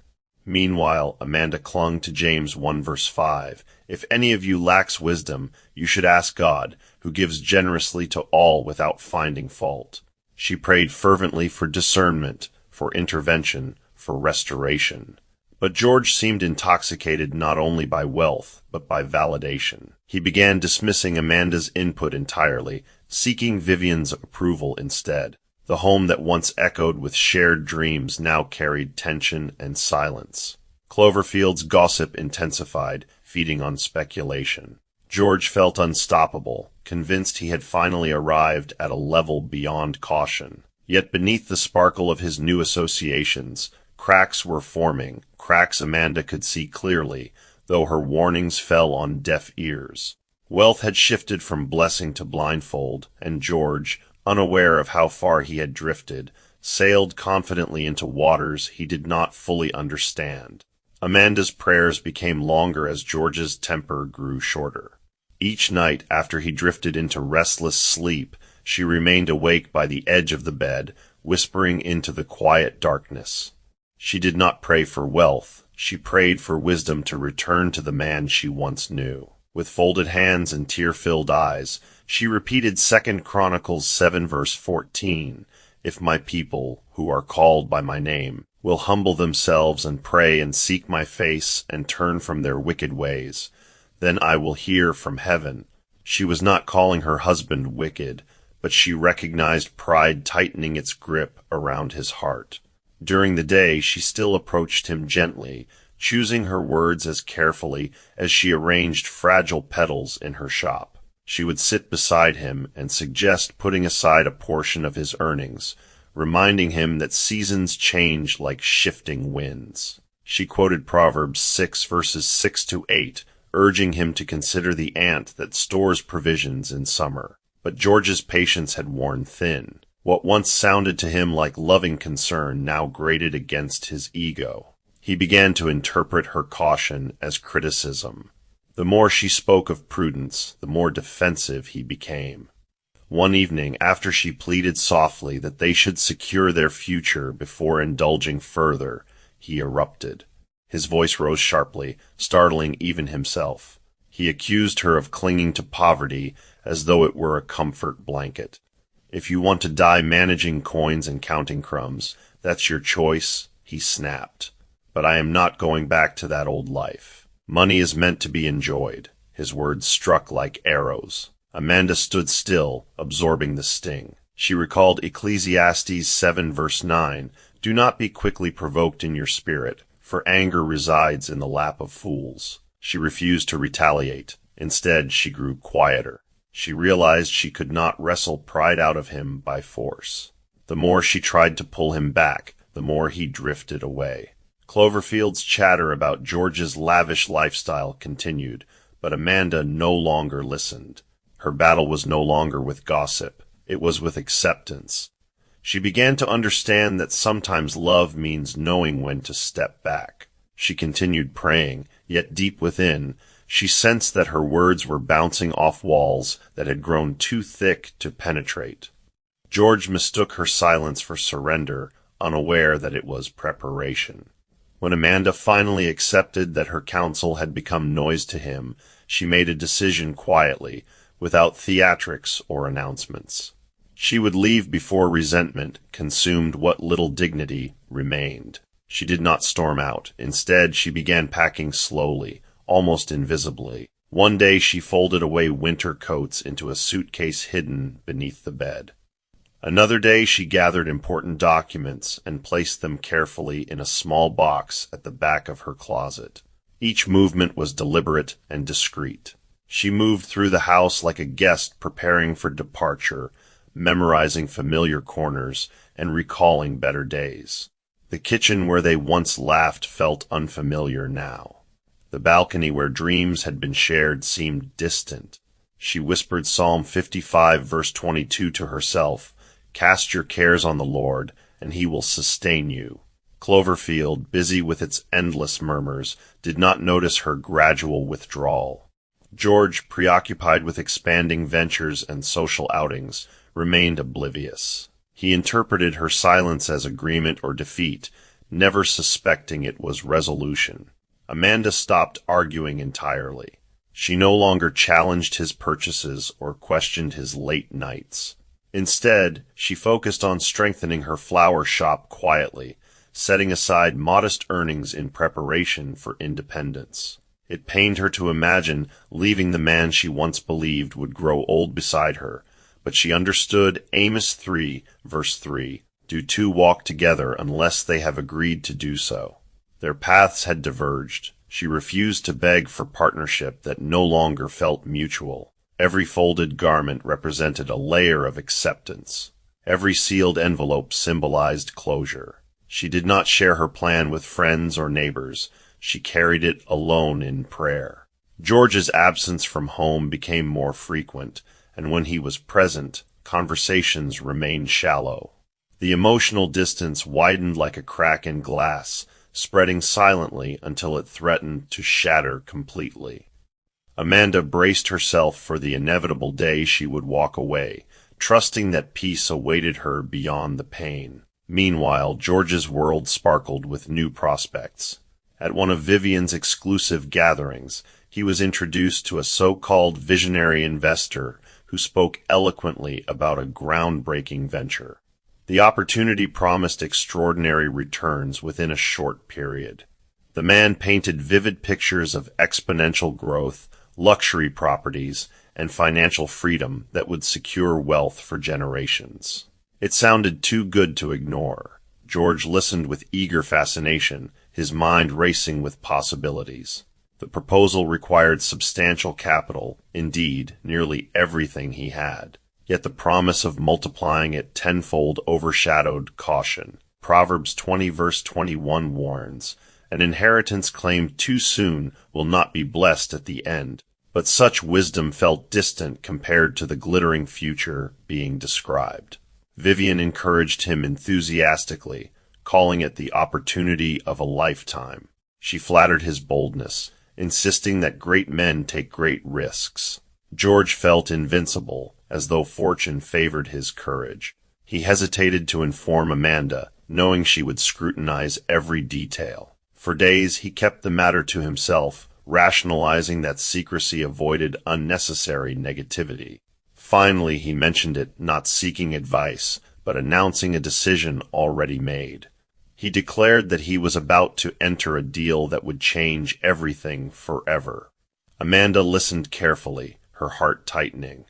Speaker 1: Meanwhile, Amanda clung to James 1 verse 5. If any of you lacks wisdom, you should ask God, who gives generously to all without finding fault. She prayed fervently for discernment, for intervention, for restoration. But George seemed intoxicated not only by wealth, but by validation. He began dismissing Amanda's input entirely, seeking Vivian's approval instead. The home that once echoed with shared dreams now carried tension and silence. Cloverfield's gossip intensified, feeding on speculation. George felt unstoppable, convinced he had finally arrived at a level beyond caution. Yet beneath the sparkle of his new associations, cracks were forming, cracks Amanda could see clearly, though her warnings fell on deaf ears. Wealth had shifted from blessing to blindfold, and George, unaware of how far he had drifted, sailed confidently into waters he did not fully understand. Amanda's prayers became longer as George's temper grew shorter. Each night, after he drifted into restless sleep, she remained awake by the edge of the bed, whispering into the quiet darkness. She did not pray for wealth, she prayed for wisdom to return to the man she once knew. With folded hands and tear-filled eyes, she repeated 2 Chronicles 7 verse 14, "If my people, who are called by my name, will humble themselves and pray and seek my face and turn from their wicked ways, then I will hear from heaven." She was not calling her husband wicked, but she recognized pride tightening its grip around his heart. During the day, she still approached him gently, choosing her words as carefully as she arranged fragile petals in her shop. She would sit beside him and suggest putting aside a portion of his earnings, reminding him that seasons change like shifting winds. She quoted Proverbs 6 verses 6 to 8, urging him to consider the ant that stores provisions in summer. But George's patience had worn thin. What once sounded to him like loving concern now grated against his ego. He began to interpret her caution as criticism. The more she spoke of prudence, the more defensive he became. One evening, after she pleaded softly that they should secure their future before indulging further, he erupted. His voice rose sharply, startling even himself. He accused her of clinging to poverty as though it were a comfort blanket. "If you want to die managing coins and counting crumbs, that's your choice," he snapped. "But I am not going back to that old life. Money is meant to be enjoyed." His words struck like arrows. Amanda stood still, absorbing the sting. She recalled Ecclesiastes 7 verse 9, "Do not be quickly provoked in your spirit, for anger resides in the lap of fools." She refused to retaliate. Instead, she grew quieter. She realized she could not wrestle pride out of him by force. The more she tried to pull him back, the more he drifted away. Cloverfield's chatter about George's lavish lifestyle continued, but Amanda no longer listened. Her battle was no longer with gossip. It was with acceptance. She began to understand that sometimes love means knowing when to step back. She continued praying, yet deep within, she sensed that her words were bouncing off walls that had grown too thick to penetrate. George mistook her silence for surrender, unaware that it was preparation. When Amanda finally accepted that her counsel had become noise to him, she made a decision quietly, without theatrics or announcements. She would leave before resentment consumed what little dignity remained. She did not storm out. Instead, she began packing slowly, almost invisibly. One day she folded away winter coats into a suitcase hidden beneath the bed. Another day she gathered important documents and placed them carefully in a small box at the back of her closet. Each movement was deliberate and discreet. She moved through the house like a guest preparing for departure, memorizing familiar corners and recalling better days. The kitchen where they once laughed felt unfamiliar now. The balcony where dreams had been shared seemed distant. She whispered Psalm 55 verse 22 to herself, "Cast your cares on the Lord, and he will sustain you." Cloverfield, busy with its endless murmurs, did not notice her gradual withdrawal. George, preoccupied with expanding ventures and social outings, remained oblivious. He interpreted her silence as agreement or defeat, never suspecting it was resolution. Amanda stopped arguing entirely. She no longer challenged his purchases or questioned his late nights. Instead, she focused on strengthening her flower shop quietly, setting aside modest earnings in preparation for independence. It pained her to imagine leaving the man she once believed would grow old beside her, but she understood Amos 3, verse 3, "Do two walk together unless they have agreed to do so?" Their paths had diverged. She refused to beg for partnership that no longer felt mutual. Every folded garment represented a layer of acceptance. Every sealed envelope symbolized closure. She did not share her plan with friends or neighbors. She carried it alone in prayer. George's absence from home became more frequent, and when he was present, conversations remained shallow. The emotional distance widened like a crack in glass, spreading silently until it threatened to shatter completely. Amanda braced herself for the inevitable day she would walk away, trusting that peace awaited her beyond the pain. Meanwhile, George's world sparkled with new prospects. At one of Vivian's exclusive gatherings, he was introduced to a so-called visionary investor who spoke eloquently about a groundbreaking venture. The opportunity promised extraordinary returns within a short period. The man painted vivid pictures of exponential growth, luxury properties, and financial freedom that would secure wealth for generations. It sounded too good to ignore. George listened with eager fascination, his mind racing with possibilities. The proposal required substantial capital, indeed, nearly everything he had. Yet the promise of multiplying it tenfold overshadowed caution. Proverbs 20 verse 21 warns, "An inheritance claimed too soon will not be blessed at the end." But such wisdom felt distant compared to the glittering future being described. Vivian encouraged him enthusiastically, calling it the opportunity of a lifetime. She flattered his boldness, insisting that great men take great risks. George felt invincible, as though fortune favored his courage. He hesitated to inform Amanda, knowing she would scrutinize every detail. For days he kept the matter to himself, rationalizing that secrecy avoided unnecessary negativity. Finally, he mentioned it, not seeking advice, but announcing a decision already made. He declared that he was about to enter a deal that would change everything forever. Amanda listened carefully, her heart tightening.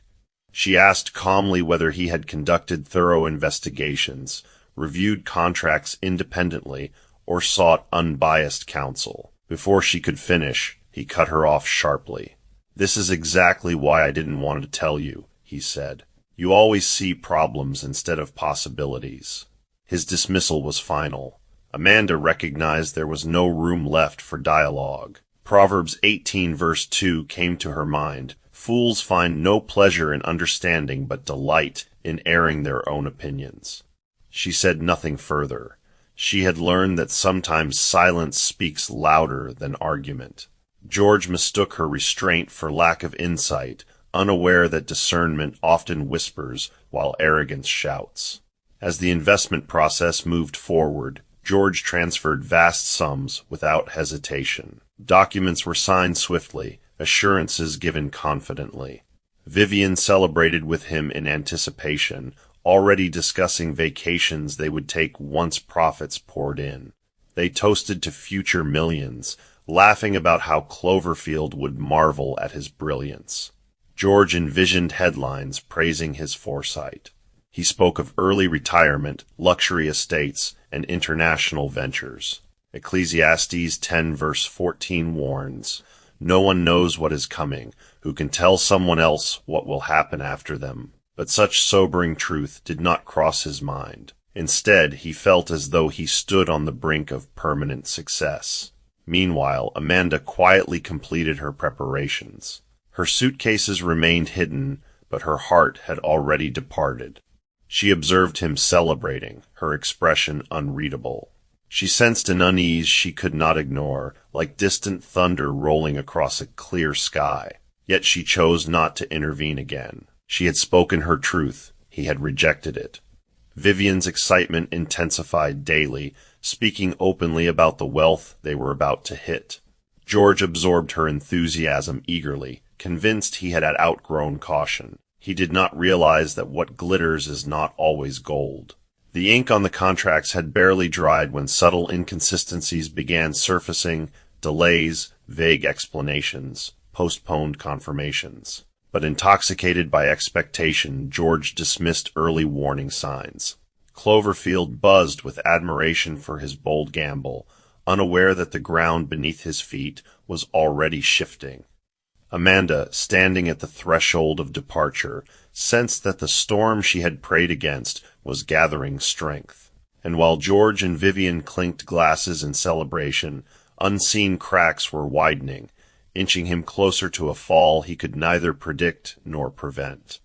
Speaker 1: She asked calmly whether he had conducted thorough investigations, reviewed contracts independently, or sought unbiased counsel. Before she could finish, he cut her off sharply. "This is exactly why I didn't want to tell you," he said. "You always see problems instead of possibilities." His dismissal was final. Amanda recognized there was no room left for dialogue. Proverbs 18 verse 2 came to her mind. Fools find no pleasure in understanding, but delight in airing their own opinions. She said nothing further. She had learned that sometimes silence speaks louder than argument. George mistook her restraint for lack of insight, unaware that discernment often whispers while arrogance shouts. As the investment process moved forward, George transferred vast sums without hesitation. Documents were signed swiftly, assurances given confidently. Vivian celebrated with him in anticipation, already discussing vacations they would take once profits poured in. They toasted to future millions, laughing about how Cloverfield would marvel at his brilliance. George envisioned headlines praising his foresight. He spoke of early retirement, luxury estates, and international ventures. Ecclesiastes 10 verse 14 warns, "No one knows what is coming, who can tell someone else what will happen after them." But such sobering truth did not cross his mind. Instead, he felt as though he stood on the brink of permanent success. Meanwhile, Amanda quietly completed her preparations. Her suitcases remained hidden, but her heart had already departed. She observed him celebrating, her expression unreadable. She sensed an unease she could not ignore, like distant thunder rolling across a clear sky. Yet she chose not to intervene again. She had spoken her truth. He had rejected it. Vivian's excitement intensified daily, speaking openly about the wealth they were about to hit. George absorbed her enthusiasm eagerly, convinced he had outgrown caution. He did not realize that what glitters is not always gold. The ink on the contracts had barely dried when subtle inconsistencies began surfacing, delays, vague explanations, postponed confirmations. But intoxicated by expectation, George dismissed early warning signs. Cloverfield buzzed with admiration for his bold gamble, unaware that the ground beneath his feet was already shifting. Amanda, standing at the threshold of departure, sensed that the storm she had prayed against was gathering strength. And while George and Vivian clinked glasses in celebration, unseen cracks were widening, inching him closer to a fall he could neither predict nor prevent.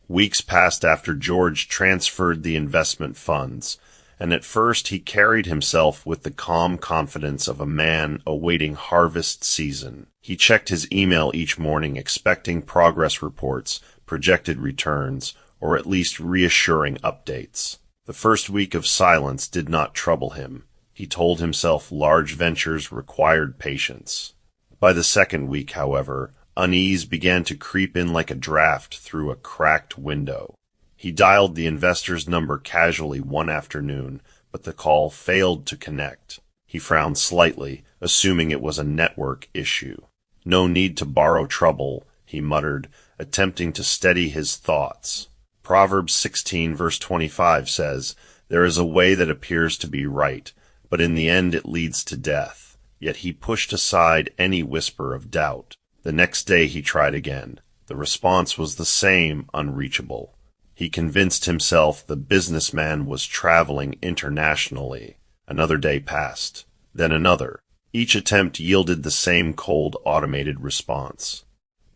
Speaker 1: Weeks passed after George transferred the investment funds, and at first he carried himself with the calm confidence of a man awaiting harvest season. He checked his email each morning, expecting progress reports, projected returns, or at least reassuring updates. The first week of silence did not trouble him. He told himself large ventures required patience. By the second week, however, unease began to creep in like a draft through a cracked window. He dialed the investor's number casually one afternoon, but the call failed to connect. He frowned slightly, assuming it was a network issue. "No need to borrow trouble," he muttered, attempting to steady his thoughts. Proverbs 16 verse 25 says, "There is a way that appears to be right, but in the end it leads to death." Yet he pushed aside any whisper of doubt. The next day he tried again. The response was the same, unreachable. He convinced himself the businessman was traveling internationally. Another day passed, then another. Each attempt yielded the same cold, automated response.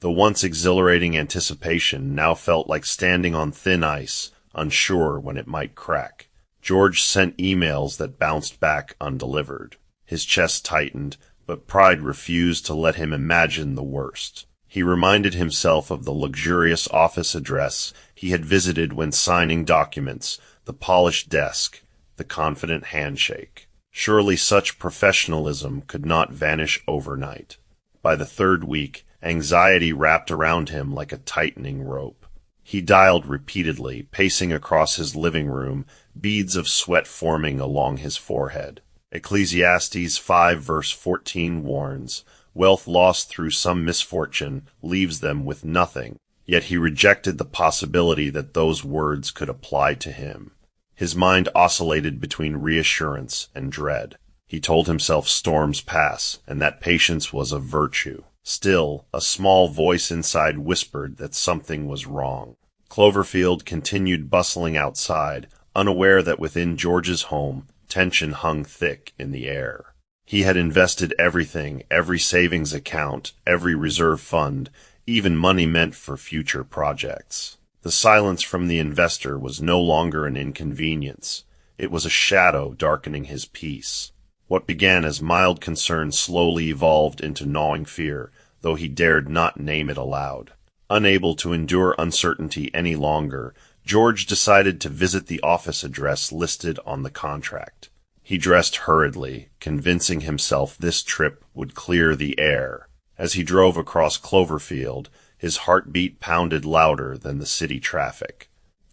Speaker 1: The once exhilarating anticipation now felt like standing on thin ice, unsure when it might crack. George sent emails that bounced back undelivered. His chest tightened, but pride refused to let him imagine the worst. He reminded himself of the luxurious office address he had visited when signing documents, the polished desk, the confident handshake. Surely such professionalism could not vanish overnight. By the third week, anxiety wrapped around him like a tightening rope. He dialed repeatedly, pacing across his living room, beads of sweat forming along his forehead. Ecclesiastes 5 verse 14 warns, "Wealth lost through some misfortune leaves them with nothing." Yet he rejected the possibility that those words could apply to him. His mind oscillated between reassurance and dread. He told himself storms pass, and that patience was a virtue. Still, a small voice inside whispered that something was wrong. Cloverfield continued bustling outside, unaware that within George's home, Tension hung thick in the air. He had invested everything, every savings account, every reserve fund, even money meant for future projects. The silence from the investor was no longer an inconvenience. It was a shadow darkening his peace. What began as mild concern slowly evolved into gnawing fear, though he dared not name it aloud. Unable to endure uncertainty any longer, George decided to visit the office address listed on the contract. He dressed hurriedly, convincing himself this trip would clear the air. As he drove across Cloverfield, his heartbeat pounded louder than the city traffic.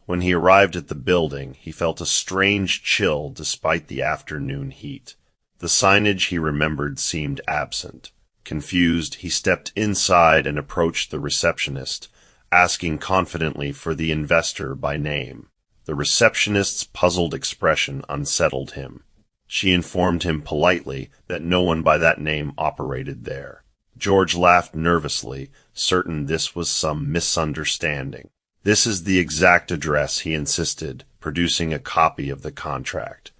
Speaker 1: When he arrived at the building, he felt a strange chill despite the afternoon heat. The signage he remembered seemed absent. Confused, he stepped inside and approached the receptionist, asking confidently for the investor by name. The receptionist's puzzled expression unsettled him. She informed him politely that no one by that name operated there. George laughed nervously, certain this was some misunderstanding. "This is the exact address," he insisted, producing a copy of the contract.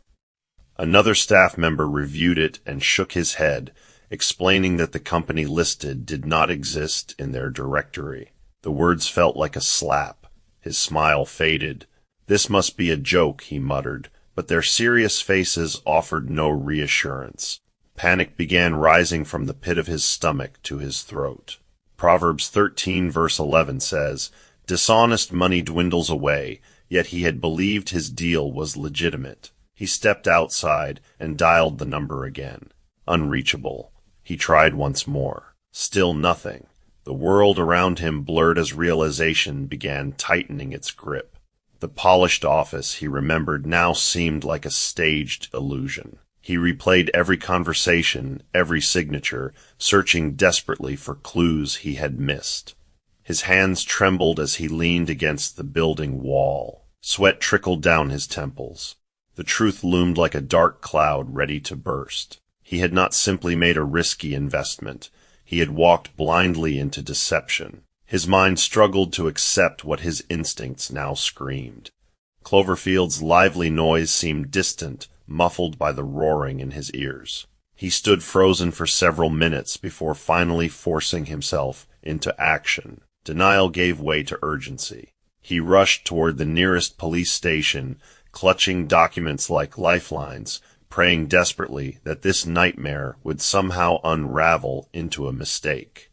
Speaker 1: Another staff member reviewed it and shook his head, explaining that the company listed did not exist in their directory. The words felt like a slap. His smile faded. "This must be a joke," he muttered, but their serious faces offered no reassurance. Panic began rising from the pit of his stomach to his throat. Proverbs 13 verse 11 says, "Dishonest money dwindles away, yet he had believed his deal was legitimate." He stepped outside and dialed the number again. Unreachable. He tried once more. Still nothing. The world around him blurred as realization began tightening its grip. The polished office he remembered now seemed like a staged illusion. He replayed every conversation, every signature, searching desperately for clues he had missed. His hands trembled as he leaned against the building wall. Sweat trickled down his temples. The truth loomed like a dark cloud ready to burst. He had not simply made a risky investment. He had walked blindly into deception. His mind struggled to accept what his instincts now screamed. Cloverfield's lively noise seemed distant, muffled by the roaring in his ears. He stood frozen for several minutes before finally forcing himself into action. Denial gave way to urgency. He rushed toward the nearest police station, clutching documents like lifelines, praying desperately that this nightmare would somehow unravel into a mistake.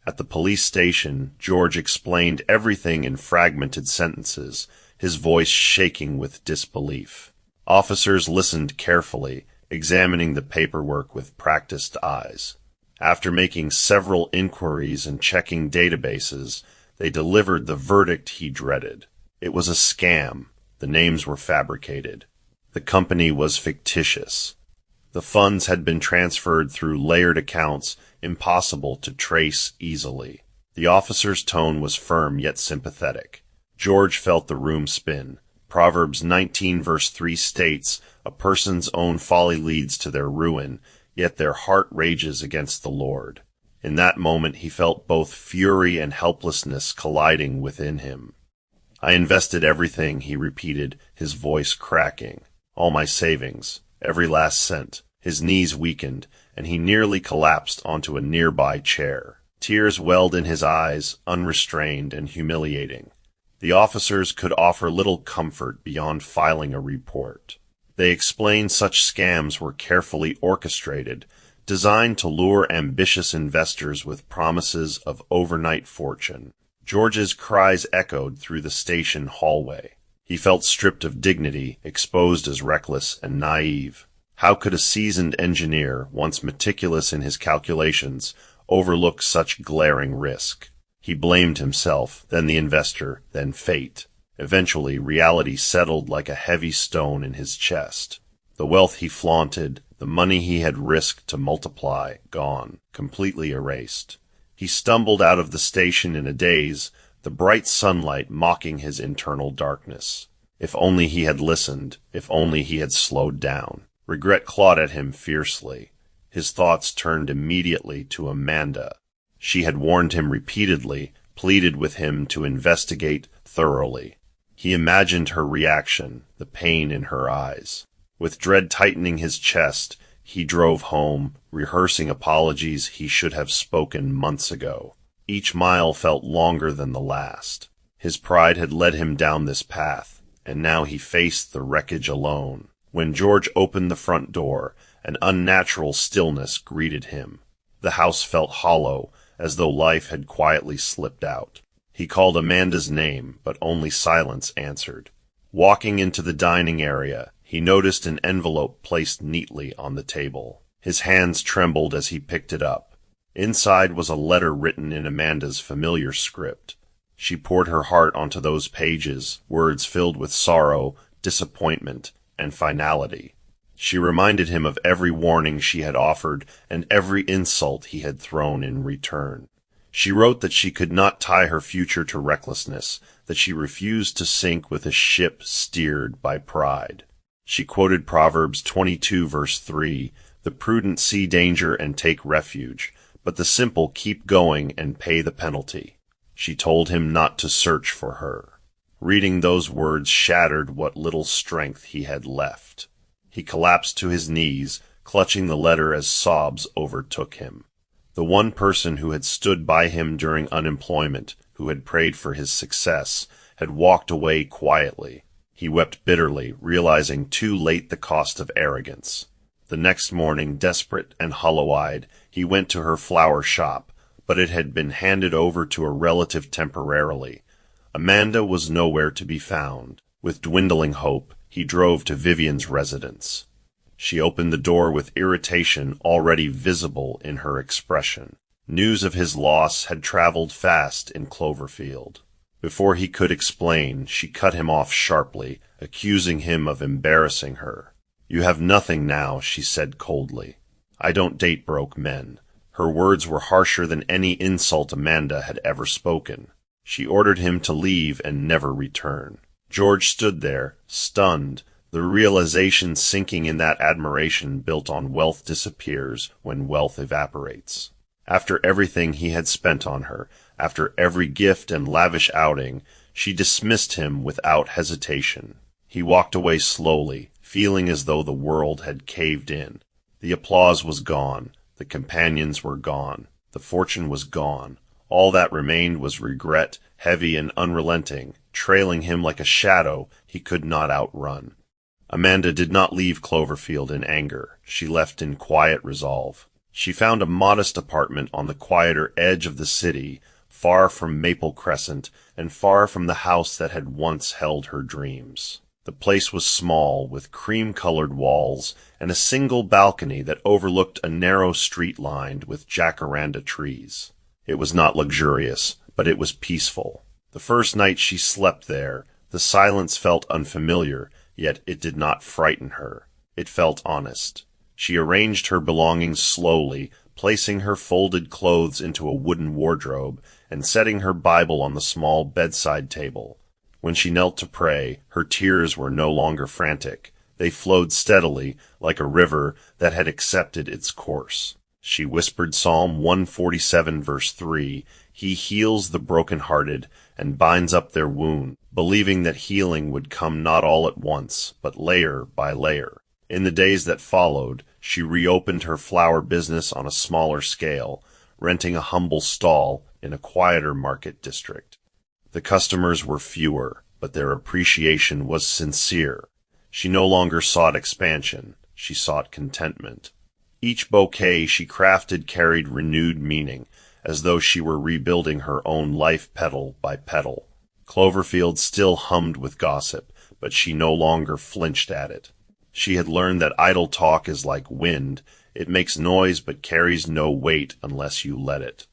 Speaker 1: At the police station, George explained everything in fragmented sentences, his voice shaking with disbelief. Officers listened carefully, examining the paperwork with practiced eyes. After making several inquiries and checking databases, they delivered the verdict he dreaded. It was a scam. The names were fabricated. The company was fictitious. The funds had been transferred through layered accounts impossible to trace easily. The officer's tone was firm yet sympathetic. George felt the room spin. Proverbs 19 verse 3 states, "A person's own folly leads to their ruin, yet their heart rages against the Lord." In that moment he felt both fury and helplessness colliding within him. "I invested everything," he repeated, his voice cracking. "All my savings, every last cent." His knees weakened, and he nearly collapsed onto a nearby chair. Tears welled in his eyes, unrestrained and humiliating. The officers could offer little comfort beyond filing a report. They explained such scams were carefully orchestrated, designed to lure ambitious investors with promises of overnight fortune. George's cries echoed through the station hallway. He felt stripped of dignity, exposed as reckless and naive. How could a seasoned engineer, once meticulous in his calculations, overlook such glaring risk? He blamed himself, then the investor, then fate. Eventually, reality settled like a heavy stone in his chest. The wealth he flaunted, the money he had risked to multiply, gone, completely erased. He stumbled out of the station in a daze, the bright sunlight mocking his internal darkness. If only he had listened, if only he had slowed down. Regret clawed at him fiercely. His thoughts turned immediately to Amanda. She had warned him repeatedly, pleaded with him to investigate thoroughly. He imagined her reaction, the pain in her eyes. With dread tightening his chest, he drove home, rehearsing apologies he should have spoken months ago. Each mile felt longer than the last. His pride had led him down this path, and now he faced the wreckage alone. When George opened the front door, an unnatural stillness greeted him. The house felt hollow, as though life had quietly slipped out. He called Amanda's name, but only silence answered. Walking into the dining area, he noticed an envelope placed neatly on the table. His hands trembled as he picked it up. Inside was a letter written in Amanda's familiar script. She poured her heart onto those pages, words filled with sorrow, disappointment, and finality. She reminded him of every warning she had offered and every insult he had thrown in return. She wrote that she could not tie her future to recklessness, that she refused to sink with a ship steered by pride. She quoted Proverbs 22 verse 3, "The prudent see danger and take refuge, but the simple keep going and pay the penalty." She told him not to search for her. Reading those words shattered what little strength he had left. He collapsed to his knees, clutching the letter as sobs overtook him. The one person who had stood by him during unemployment, who had prayed for his success, had walked away quietly. He wept bitterly, realizing too late the cost of arrogance. The next morning, desperate and hollow-eyed, he went to her flower shop, but it had been handed over to a relative temporarily. Amanda was nowhere to be found. With dwindling hope, he drove to Vivian's residence. She opened the door with irritation already visible in her expression. News of his loss had traveled fast in Cloverfield. Before he could explain, she cut him off sharply, accusing him of embarrassing her. "You have nothing now," she said coldly. "I don't date broke men." Her words were harsher than any insult Amanda had ever spoken. She ordered him to leave and never return. George stood there, stunned, the realization sinking in that admiration built on wealth disappears when wealth evaporates. After everything he had spent on her, after every gift and lavish outing, she dismissed him without hesitation. He walked away slowly, feeling as though the world had caved in. The applause was gone, the companions were gone, the fortune was gone. All that remained was regret, heavy and unrelenting, trailing him like a shadow he could not outrun. Amanda did not leave Cloverfield in anger. She left in quiet resolve. She found a modest apartment on the quieter edge of the city, far from Maple Crescent and far from the house that had once held her dreams. The place was small, with cream-colored walls and a single balcony that overlooked a narrow street lined with jacaranda trees. It was not luxurious, but it was peaceful. The first night she slept there, the silence felt unfamiliar, yet it did not frighten her. It felt honest. She arranged her belongings slowly, placing her folded clothes into a wooden wardrobe and setting her Bible on the small bedside table. When she knelt to pray, her tears were no longer frantic. They flowed steadily, like a river that had accepted its course. She whispered Psalm 147 verse 3, "He heals the broken-hearted and binds up their wound," believing that healing would come not all at once, but layer by layer. In the days that followed, she reopened her flower business on a smaller scale, renting a humble stall in a quieter market district. The customers were fewer, but their appreciation was sincere. She no longer sought expansion, she sought contentment. Each bouquet she crafted carried renewed meaning, as though she were rebuilding her own life petal by petal. Cloverfield still hummed with gossip, but she no longer flinched at it. She had learned that idle talk is like wind. It makes noise but carries no weight unless you let it.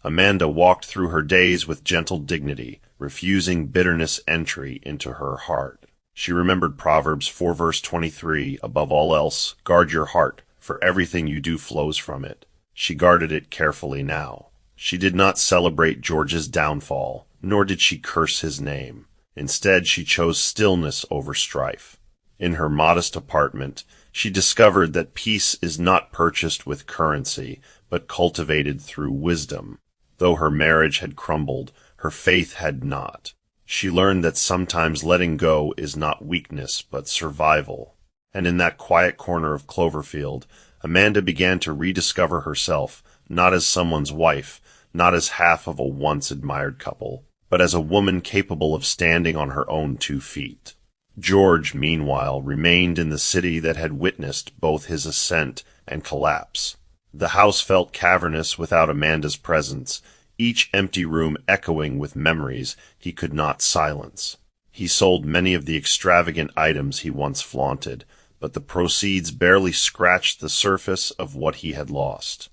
Speaker 1: Amanda walked through her days with gentle dignity, refusing bitterness entry into her heart. She remembered Proverbs 4 verse 23, above all else, guard your heart, for everything you do flows from it. She guarded it carefully now. She did not celebrate George's downfall, nor did she curse his name. Instead, she chose stillness over strife. In her modest apartment, she discovered that peace is not purchased with currency, but cultivated through wisdom. Though her marriage had crumbled, her faith had not. She learned that sometimes letting go is not weakness, but survival. And in that quiet corner of Cloverfield, Amanda began to rediscover herself, not as someone's wife, not as half of a once-admired couple, but as a woman capable of standing on her own 2 feet. George, meanwhile, remained in the city that had witnessed both his ascent and collapse. The house felt cavernous without Amanda's presence, each empty room echoing with memories he could not silence. He sold many of the extravagant items he once flaunted, but the proceeds barely scratched the surface of what he had lost.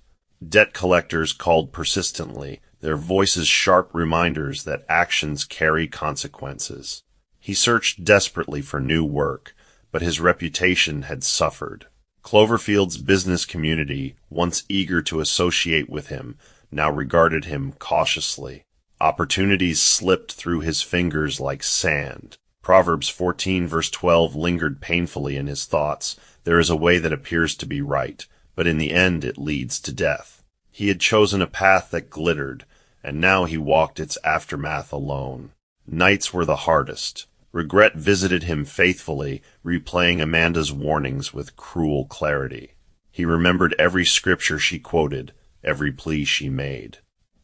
Speaker 1: Debt collectors called persistently, their voices sharp reminders that actions carry consequences. He searched desperately for new work, but his reputation had suffered. Cloverfield's business community, once eager to associate with him, now regarded him cautiously. Opportunities slipped through his fingers like sand. Proverbs 14 verse 12 lingered painfully in his thoughts. There is a way that appears to be right, but in the end it leads to death. He had chosen a path that glittered, and now he walked its aftermath alone. Nights were the hardest. Regret visited him faithfully, replaying Amanda's warnings with cruel clarity. He remembered every scripture she quoted, every plea she made.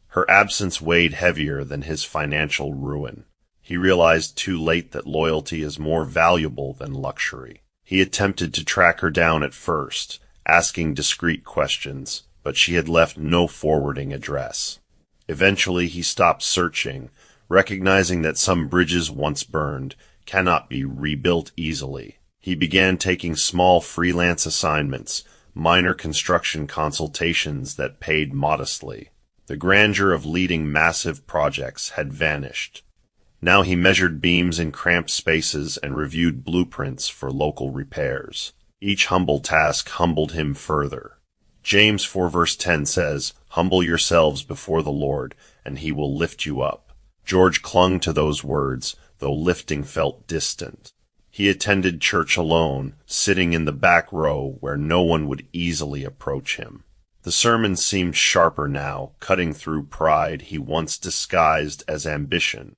Speaker 1: Her absence weighed heavier than his financial ruin. He realized too late that loyalty is more valuable than luxury. He attempted to track her down at first, asking discreet questions, but she had left no forwarding address. Eventually he stopped searching, recognizing that some bridges once burned cannot be rebuilt easily. He began taking small freelance assignments, minor construction consultations that paid modestly. The grandeur of leading massive projects had vanished. Now he measured beams in cramped spaces and reviewed blueprints for local repairs. Each humble task humbled him further. James 4 verse 10 says, "Humble yourselves before the Lord, and he will lift you up." George clung to those words, though lifting felt distant. He attended church alone, sitting in the back row where no one would easily approach him. The sermons seemed sharper now, cutting through pride he once disguised as ambition.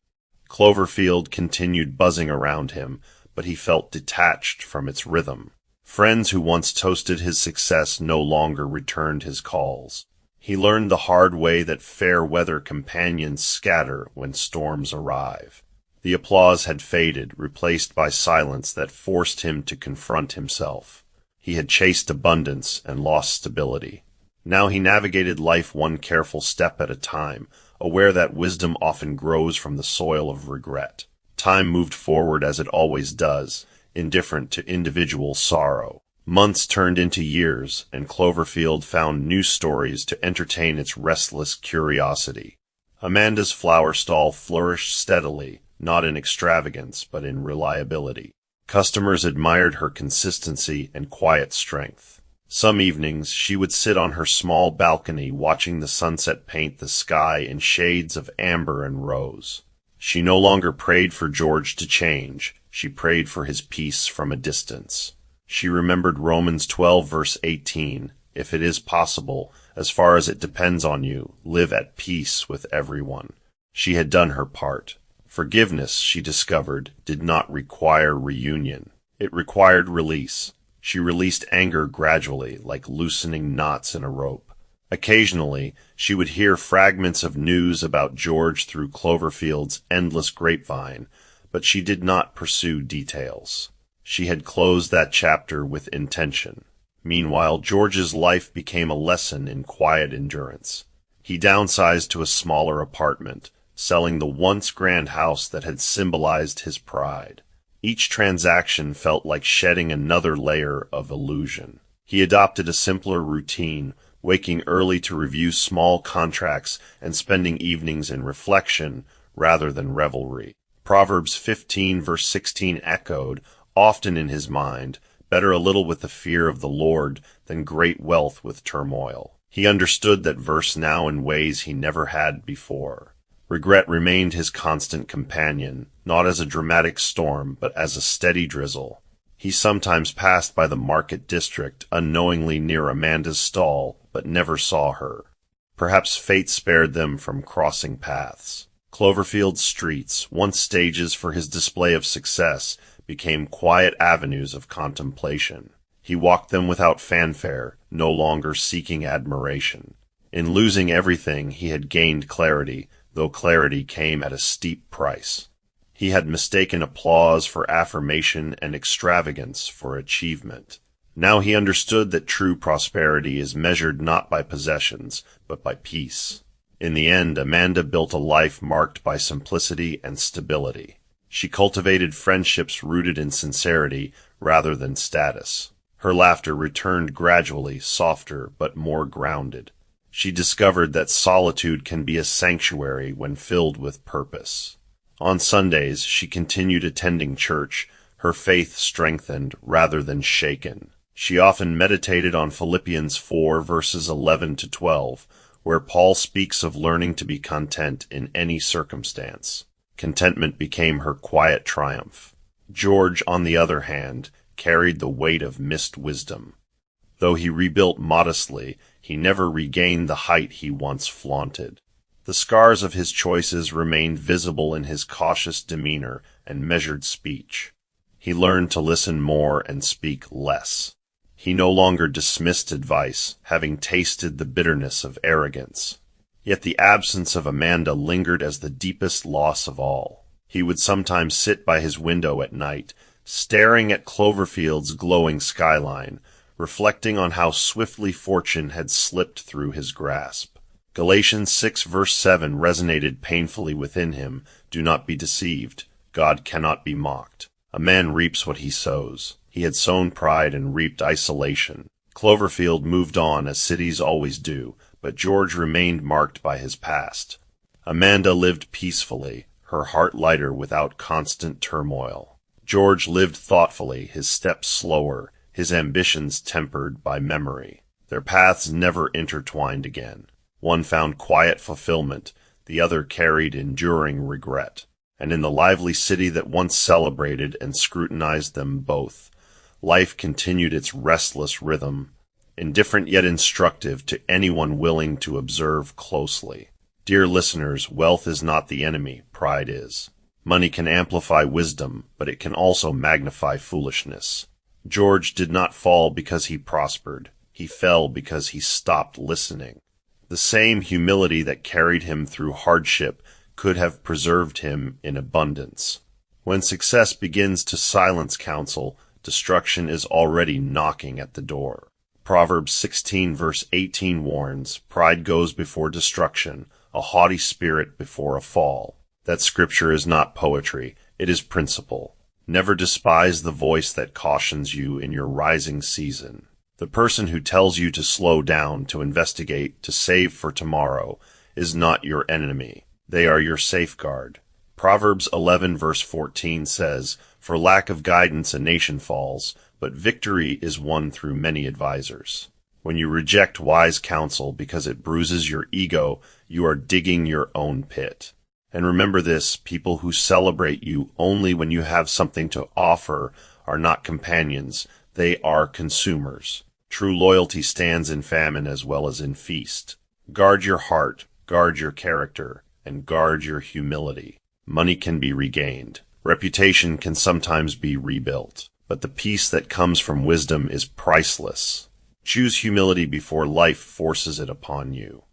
Speaker 1: Cloverfield continued buzzing around him, but he felt detached from its rhythm. Friends who once toasted his success no longer returned his calls. He learned the hard way that fair-weather companions scatter when storms arrive. The applause had faded, replaced by silence that forced him to confront himself. He had chased abundance and lost stability. Now he navigated life one careful step at a time, aware that wisdom often grows from the soil of regret. Time moved forward as it always does, indifferent to individual sorrow. Months turned into years, and Cloverfield found new stories to entertain its restless curiosity. Amanda's flower stall flourished steadily, not in extravagance, but in reliability. Customers admired her consistency and quiet strength. Some evenings, she would sit on her small balcony watching the sunset paint the sky in shades of amber and rose. She no longer prayed for George to change. She prayed for his peace from a distance. She remembered Romans 12 verse 18, "If it is possible, as far as it depends on you, live at peace with everyone." She had done her part. Forgiveness, she discovered, did not require reunion. It required release. She released anger gradually, like loosening knots in a rope. Occasionally, she would hear fragments of news about George through Cloverfield's endless grapevine, but she did not pursue details. She had closed that chapter with intention. Meanwhile, George's life became a lesson in quiet endurance. He downsized to a smaller apartment, selling the once grand house that had symbolized his pride. Each transaction felt like shedding another layer of illusion. He adopted a simpler routine, waking early to review small contracts and spending evenings in reflection rather than revelry. Proverbs 15 verse 16 echoed, often in his mind, "Better a little with the fear of the Lord than great wealth with turmoil." He understood that verse now in ways he never had before. Regret remained his constant companion, not as a dramatic storm, but as a steady drizzle. He sometimes passed by the market district, unknowingly near Amanda's stall, but never saw her. Perhaps fate spared them from crossing paths. Cloverfield's streets, once stages for his display of success, became quiet avenues of contemplation. He walked them without fanfare, no longer seeking admiration. In losing everything, he had gained clarity, though clarity came at a steep price. He had mistaken applause for affirmation and extravagance for achievement. Now he understood that true prosperity is measured not by possessions, but by peace. In the end, Amanda built a life marked by simplicity and stability. She cultivated friendships rooted in sincerity rather than status. Her laughter returned gradually, softer but more grounded. She discovered that solitude can be a sanctuary when filled with purpose. On Sundays, she continued attending church, her faith strengthened rather than shaken. She often meditated on Philippians 4 verses 11 to 12, where Paul speaks of learning to be content in any circumstance. Contentment became her quiet triumph. George, on the other hand, carried the weight of missed wisdom. Though he rebuilt modestly, he never regained the height he once flaunted. The scars of his choices remained visible in his cautious demeanor and measured speech. He learned to listen more and speak less. He no longer dismissed advice, having tasted the bitterness of arrogance. Yet the absence of Amanda lingered as the deepest loss of all. He would sometimes sit by his window at night, staring at Cloverfield's glowing skyline, reflecting on how swiftly fortune had slipped through his grasp. Galatians 6 verse 7 resonated painfully within him. Do not be deceived. God cannot be mocked. A man reaps what he sows. He had sown pride and reaped isolation. Cloverfield moved on as cities always do, but George remained marked by his past. Amanda lived peacefully, her heart lighter without constant turmoil. George lived thoughtfully, his steps slower, his ambitions tempered by memory. Their paths never intertwined again. One found quiet fulfillment, the other carried enduring regret. And in the lively city that once celebrated and scrutinized them both, life continued its restless rhythm, indifferent yet instructive to anyone willing to observe closely. Dear listeners, wealth is not the enemy, pride is. Money can amplify wisdom, but it can also magnify foolishness. George did not fall because he prospered. He fell because he stopped listening. The same humility that carried him through hardship could have preserved him in abundance. When success begins to silence counsel, destruction is already knocking at the door. Proverbs 16 verse 18 warns, pride goes before destruction, a haughty spirit before a fall. That scripture is not poetry, it is principle. Never despise the voice that cautions you in your rising season. The person who tells you to slow down, to investigate, to save for tomorrow, is not your enemy. They are your safeguard. Proverbs 11 verse 14 says, for lack of guidance a nation falls, but victory is won through many advisers. When you reject wise counsel because it bruises your ego, you are digging your own pit. And remember this, people who celebrate you only when you have something to offer are not companions, they are consumers. True loyalty stands in famine as well as in feast. Guard your heart, guard your character, and guard your humility. Money can be regained. Reputation can sometimes be rebuilt. But the peace that comes from wisdom is priceless. Choose humility before life forces it upon you.